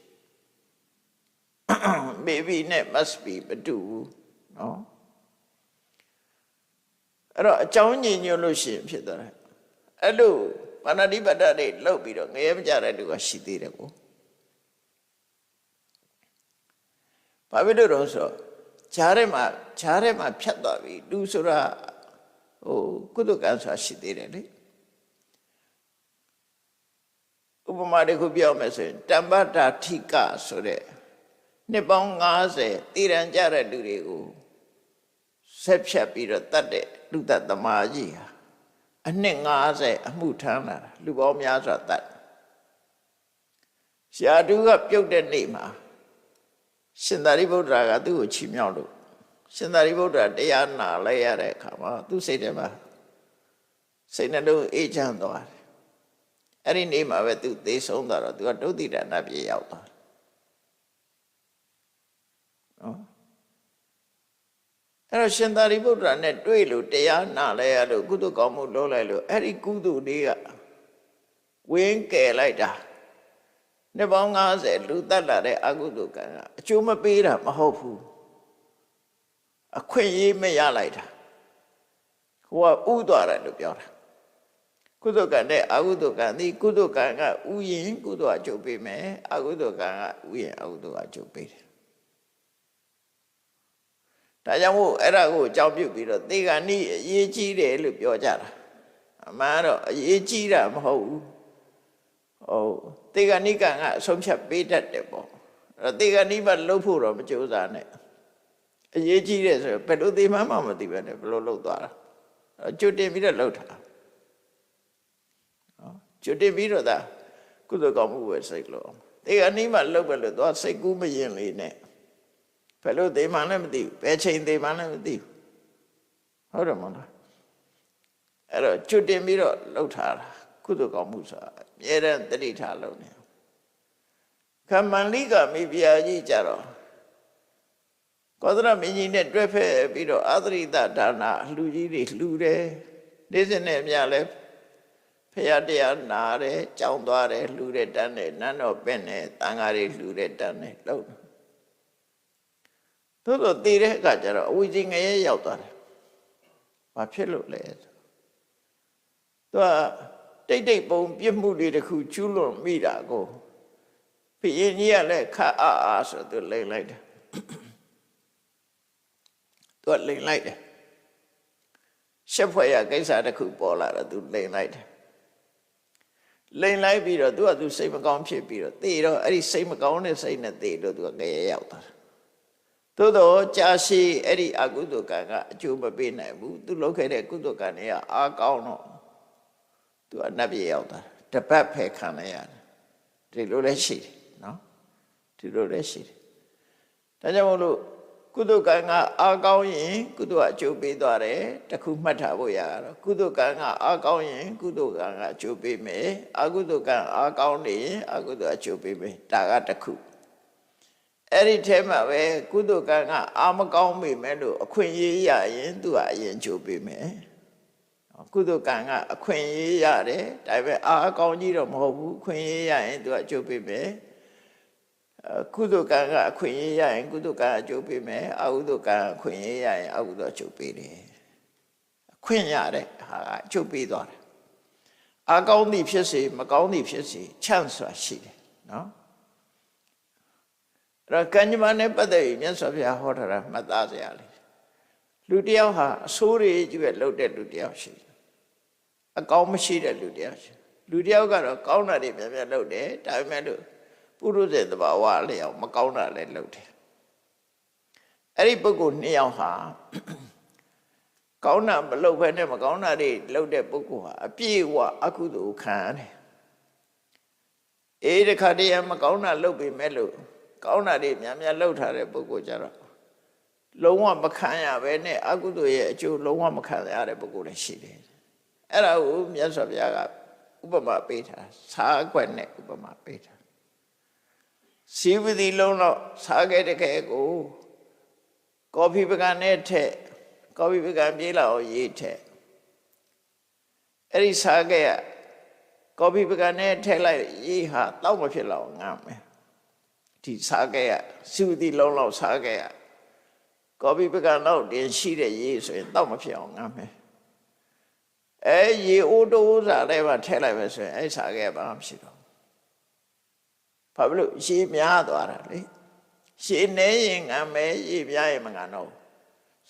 maybe နဲ့ must be မတူဘူးနော်အဲ့တော့အကြောင်းညင်ညွတ်လို့ရှိရင်ဖြစ်သွားတယ်အဲ့လိုပါဏာတိပါဒတွေလောက်ပြီးတော့ငရဲမကြတဲ့လူကရှိသေးတယ်ကိုဘာဖြစ်လို့တော့ဆိုဂျားထဲမှာဖြတ်သွားပြီလူဆိုတာကုသကံဆိုတာရှိသေးတယ်လေဥပမာတစ်ခုပြောမယ်ဆိုရင်တမ္ပတာထိကဆိုတဲ့နှစ်ပေါင်း90တည်ရန်ကြတဲ့လူတွေကိုဆက်ဖြတ်ပြီးတော့တတ်တဲ့လူတတ်သမားကြီးဟာအနှစ်90အမှုထမ်းလာတာလူပေါင်းများစွာတတ်ရှားတူကပြုတ်တဲ့နေ့မှာရှင်သာရိပုတ္တရာကသူ့ကိုချီးမြှောက်လို့ရှင်သာရိပုတ္တရာတရားနာလိုက်ရတဲ့အခါမှာသူ့စိတ်ထဲမှာစိတ်နှလုံးအေးချမ်းသွားတယ်အဲ့ဒီနေ့မှာပဲသူသေဆုံးသွားတော့သူကဒုတိယနတ်ပြည်ရောက်သွားနော်အဲ့တော့ရှင်သာရိပုတ္တရာနဲ့တွေ့လို့တရားနာလိုက်ရလို့ကုသကောင်းမှုလုပ်လိုက်လို့အဲ့ဒီကုသလေးကဝင်းကယ်လိုက်တာနှစ်ပေါင်း90လူတက်လာတဲ့အကုသကံကအကျိုးမပေးတာမဟုတ်ဘူးအခွင့်အရေးမရလိုက်တာဟိုကဥသွားတယ်လို့ပြောတာကုသကံနဲ့အကုသကံဒီကုသကံကဥရင်ကုသအကျိုးပေးမယ်အကုသကံကဥရင်အကုသအကျိုးပေးတယ်ဒါကြောင့်မို့အဲ့ဒါကိုအကြောင်းပြုပြီးတော့သေဂာနိအရေးကြီးတယ်လို့ပြောကြတာအမှန်တော့အရေးကြီးတာမဟုတ်ဘူးသေဂာနိကံကအဆုံးဖြတ်ပေးတတ်တယ်ပေါ့အဲ့သေဂာနိမလှုပ်ဖို့တော့မကြိုးစားနဲ့အရေးကြီးတယ်ဆိုတော့ဘယ်လိုသေမှမသိပဲနဲ့ဘယ်လိုလှုပ်သွားတာကျွတ်တင်ပြီးတော့လှုပ်တာကျွတ်တင်ပြီးတော့ဒါကုသကောင်းမှုပဲစိတ်လို့သေဂာနိမလှုပ်ပဲလို့သွားစိတ်ကူးမရင်လေးနဲ့ဘယ်လိုသေမှလည်းမသိဘူးဘယ်ချိန်သေမှလည်းမသိဘူးဟုတ်တယ်မဟုတ်လားအဲ့တော့ကျွတ်တင်ပြီးတော့လှုပ်ထားတာကုသကောင်းမှုဆိုတာအမြဲတမ်းတတိထားလုပ်နေခမန္လိကမိဖုရားကြီးကြတော့ကောသရမင်းကြီးနဲ့တွဲဖက်ပြီးတော့အာသရိတဒါနလူကြီးတွေလှူတယ်နေ့စဉ်နဲ့မြလဲဖရာတရားနာတယ်ကြောင်းသွားတယ်လှူတယ်တန်းတယ်နန်းတော်ပင့်တယ်တန်ဃာတွေလှူတယ်တန်းတယ်လုပ်သို့တော့တည်တဲ့အခါကျတော့အဝိဇ္ဇငရဲရောက်သွားတယ်ဘာဖြစ်လို့လဲသူကတိတ်ပုံပြစ်မှုတွေတခုကျူးလွန်မိတာကိုဘုရင်ကြီးကလည်းခတ်အားဆိုသူလိန်လိုက်တယ်သူကလိန်လိုက်တယ်ရှက်ဖွယ်ရကိစ္စတစ်ခုပေါ်လာတော့သူလိန်လိုက်တယ်လိန်လိုက်ပြီးတော့သူကသူစိတ်မကောင်းဖြစ်ပြီးတော့သေတော့အဲ့ဒီစိတ်မကောင်းတဲ့စိတ်နဲ့သေလို့သူကငရဲရောက်သွားတယ်သို့တော့ကြာရှည်အဲ့ဒီအကုသိုလ်ကံကအကျိုးမပေးနိုင်ဘူးသူလုပ်ခဲ့တဲ့ကုသိုလ်ကံတွေကအားကောင်းတော့သူကနတ်ပြည်ရောက်သွားတပတ်ဖယ်ခံလိုက်ရတယ်ဒီလိုလည်းရှိတယ်နော်ဒီလိုလည်းရှိတယ်ဒါကြောင့်မို့လို့ကုသကံကအားကောင်းရင်ကုသအကျိုးပေးသွားတယ်တခုမှတ်ထားဖို့ရတော့ကုသကံကအားကောင်းရင်ကုသကံကအကျိုးပေးမယ်အကုသကံအားကောင်းနေရင်အကုသအကျိုးပေးမယ်ဒါကတခုအဲ့ဒီထဲမှာပဲကုသကံကအားမကောင်းမိမဲ့လို့အခွင့်အရေးရရင်သူကအရင်ကျိုးပေးမယ်ကုသကံကအခွင့်အရေးရတယ်ဒါပေမဲ့အားကောင်းကြီးတော့မဟုတ်ဘူးအခွင့်အရေးရရင်သူကအကျိုးပေးမယ် ကုသိုလ်ကံကအခွင့်အရေးရရင်ကုသိုလ်ကံအကျိုးပေးမယ်အကုသိုလ်ကံအခွင့်အရေးရရင်အကုသိုလ်အကျိုးပေးတယ်အခွင့်ရတဲ့ဟာကအကျိုးပေးသွားတယ်အကောင်းသည်ဖြစ်စေမကောင်းသည်ဖြစ်စေချမ်းစွာရှိတယ်နော်အဲ့တော့ကံကြမ္မာနဲ့ပတ်သက်ပြီးမြတ်စွာဘုရားဟောထားတာမှတ်သားစရာလေးလူတယောက်ဟာအဆိုးတွေကြီးပဲလုပ်တဲ့လူတယောက်ရှိတယ်အကောင်းမရှိတဲ့လူတယောက်ရှိလူတယောက်ကတော့ကောင်းတာတွေများများလုပ်တယ်ဒါပေမဲ့လို့ပုရုဇဉ်သဘာဝအလျောက်မကောင်းတာလည်းလုပ်တယ်အဲ့ဒီပုဂ္ဂိုလ်နှစ်ယောက်ဟာကောင်းတာမလုပ်ဘဲနဲ့မကောင်းတာတွေလုပ်တဲ့ပုဂ္ဂိုလ်ဟာအပြည့်အဝအကုသိုလ်ခံရတယ်တခါတည်းမကောင်းတာလုပ်ပေမဲ့လို့ကောင်းတာတွေများများလုပ်ထားတဲ့ပုဂ္ဂိုလ်ကြတော့လုံးဝမခံရဘဲနဲ့အကုသိုလ်ရဲ့အကျိုးလုံးဝမခံရတဲ့ပုဂ္ဂိုလ်လည်းရှိတယ်အဲ့ဒါကိုမြတ်စွာဘုရားကဥပမာပေးထားစားကွက်နဲ့ဥပမာပေးထားစီဝတိလုံးတော့စားခဲ့တဲ့ခဲကိုကော်ဖီပကံနဲ့ထက်ကော်ဖီပကံပြေးလာအောင်ရေးထက်အဲ့ဒီစားခဲ့ရကော်ဖီပကံနဲ့ထည့်လိုက်ရေးဟာတောက်မဖြစ်လောက်ငမ်းမယ်ဒီစားခဲ့ရစီဝတိလုံးလောက်စားခဲ့ရကော်ဖီပကံတော့တင်ရှိတဲ့ရေးဆိုရင်တောက်မဖြစ်အောင်ငမ်းမယ်ရေအိုးတိုးစားတဲ့မှာထည့်လိုက်ပဲဆိုရင်အဲ့စားခဲ့ဘာမှမရှိတော့ဘာဖြစ်လို့ရေများသွားတာလေရေနေရင်ငမ်းမယ်ရေပြားရင်မငမ်းတော့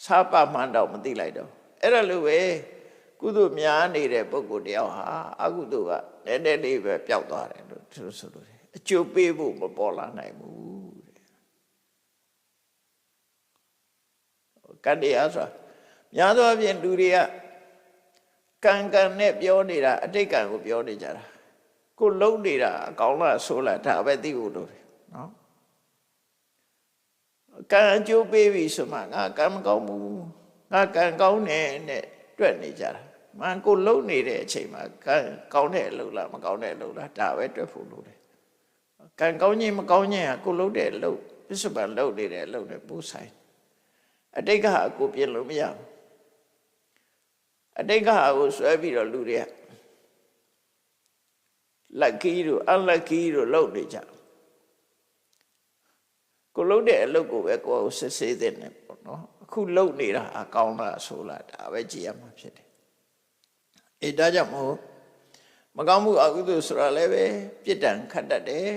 စားပမှန်းတော့မသိလိုက်တော့အဲ့ဒါလိုပဲကုသိုလ်များနေတဲ့ပုဂ္ဂိုလ်တယောက်ဟာအကုသိုလ်ကနည်းနည်းလေးပဲပျောက်သွားတယ်လို့သူတို့ဆိုလို့အကျိုးပေးဖို့မပေါ်လာနိုင်ဘူးတဲ့ကတ္တရားဆိုတာများသောအားဖြင့်လူတွေကကံကံနဲ့ပြောနေတာအတိတ်ကံကိုပြောနေကြတာကိုလုံးနေတာအကောင်းလားဆိုးလားဒါပဲသိဖို့လိုတယ်နော်ကံအကျိုးပေးပြီဆိုမှငါကံမကောင်းဘူးငါကံကောင်းတယ်နဲ့တွက်နေကြတာမှန်ကိုလုံးနေတဲ့အချိန်မှာကံကောင်းတဲ့အလုပ်လားမကောင်းတဲ့အလုပ်လားဒါပဲတွက်ဖို့လိုတယ်ကံကောင်းခြင်းမကောင်းခြင်းကကိုလုံးတဲ့အလုပ်ပစ္စုပန်လုပ်နေတဲ့အလုပ်နဲ့ပူဆိုင်အတိတ်ကဟာကိုပြင်လို့မရဘူးအတိတ်ကဟာကိုဆွဲပြီးတော့လူတွေကlucky တို့ unlucky တို့လုပ်နေကြကိုလုပ်တဲ့အလုပ်ကိုပဲကိုယ်ကိုစစ်ဆေးတဲ့နဲ့ပေါ့နော်အခုလုပ်နေတာအကောင်းလားဆိုလားဒါပဲကြည့်ရမှာဖြစ်တယ်ဒါကြောင့်မို့မကောင်းမှုအကုသိုလ်ဆိုတာလည်းပဲပြစ်ဒဏ်ခတ်တတ်တယ်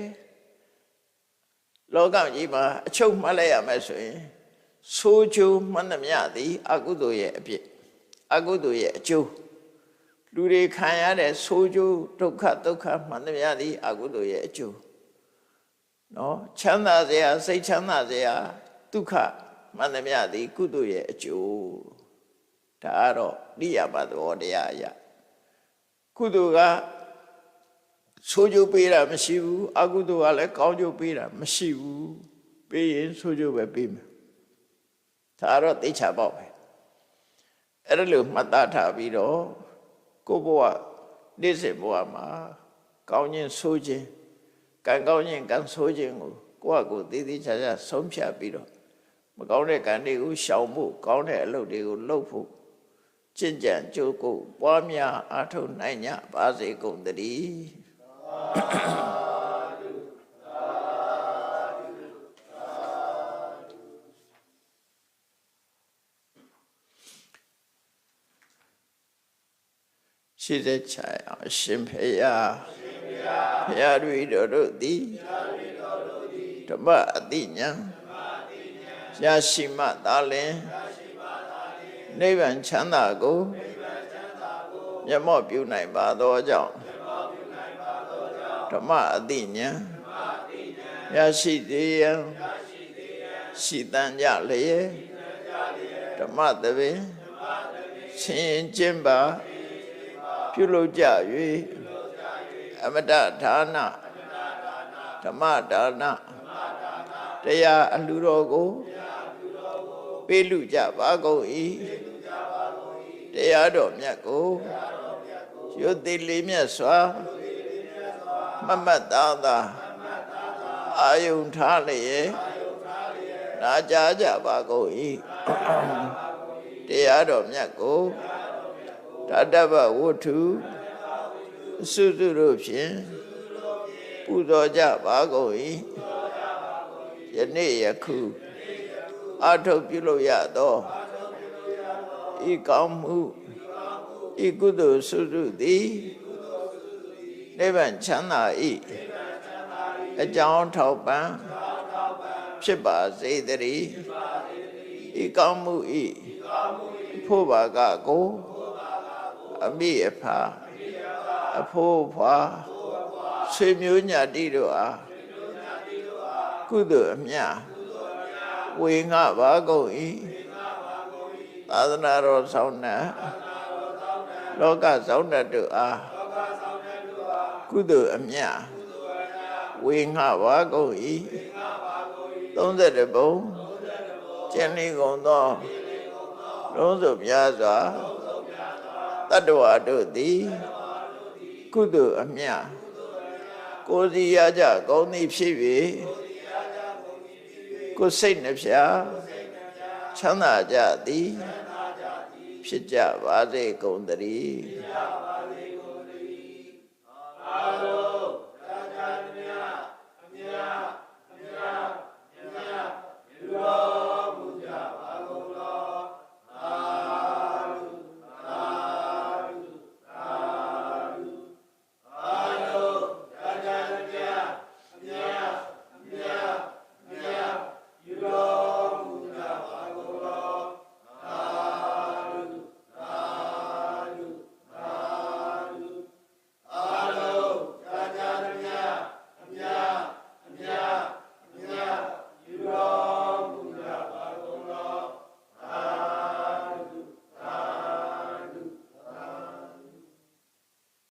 လောကကြီးမှာအချုပ်မှတ်လိုက်ရမယ်ဆိုရင်ဆိုးကျိုးမှန်သမျှသည်အကုသိုလ်ရဲ့အပြစ်အကုသိုလ်ရဲ့အကျိုးလူတွေခံရတဲ့ဆိုးကျိုးဒုက္ခမှန်သမျှသည်အကုသိုလ်ရဲ့အကျိုးနော်ချမ်းသာစရာစိတ်ချမ်းသာစရာဒုက္ခမှန်သမျှသည်ကုသိုလ်ရဲ့အကျိုးဒါကတော့နိယမသဘောတရားအရာကုသိုလ်ကဆိုးကျိုးပေးတာမရှိဘူးအကုသိုလ်ကလည်းကောင်းကျိုးပေးတာမရှိဘူးပေးရင်ဆိုးကျိုးပဲပေးမယ်ဒါတော့သိချပေါ့ပဲအဲ့ဒါလို့မှတ်သားထားပြီးတော့ကိုယ့်ဘဝနေ့စဉ်ဘဝမှာကောင်းခြင်းဆိုးခြင်းကံကောင်းခြင်းကံဆိုးခြင်းကိုယ့်အကိုသေသေးချာချာဆုံးဖြတ်ပြီးတော့မကောင်းတဲ့ကံတွေကိုရှောင်ဖို့ကောင်းတဲ့အလုပ်တွေကိုလုပ်ဖို့ကျင့်ကြံကြိုးကိုပွားများအားထုတ်နိုင်ကြပါစေကုန်သတည်းရှိတဲ့ချာအောင်ရှင်ဖေယဘုရားတွေတို့သည်ဓမ္မအတိညာရရှိမှသာလင်နိဗ္ဗာန်ချမ်းသာကိုမျက်မှောက်ပြုနိုင်ပါသောကြောင့်ဓမ္မအတိညာရရှိသေးရန်ရှိတန်ကြလျက်ဓမ္မသဘင်ဆင်ကျင့်ပါပြုလုပ်ကြ၍အမတဒါနဓမ္မဒါနတရားအလှူတော်ကိုပေးလူကြပါကုန်၏တရားတော်မြတ်ကိုရွတ်သိလေးမြတ်စွာမမတ်သားသာအာယုန်ထားလျက်နာကြားကြပါကုန်၏တရားတော်မြတ်ကိုတတ္တဗဝတ္ထုစုစုတို့ဖြင့်ပူဇော်ကြပါကုန်၏ ယနေ့ယခုအာထုတ်ပြုလို့ရသောဤကောင်းမှုဤကုသိုလ်စုစုသည်နိဗ္ဗာန်ချမ်းသာ၏အကြောင်းထောက်ပံ့ဖြစ်ပါစေတည်းဤကောင်းမှုဤဖို့ပါကကိုအမိအဖအဖို့ဖွာဆွေမျိုးညာတိတို့အားကုသိုလ်အမြတ်ဝေငှပါကုန်၏သာသနာတော်ဆောင်နှင့်လောကဆောင်တတ်တို့အားကုသိုလ်အမြတ်ဝေငှပါကုန်၏31ဘုံကျင့်နေကုန်သောလုံးစုံများစွာတတ္တဝါတို့သည်ကုသိုလ်အမြတ်ကိုယ်စီရကြကောင်းသည်ဖြစ်၍ကိုယ်စိတ်နှဖျားချမ်းသာကြသည်ဖြစ်ကြပါစေကုန်သတည်း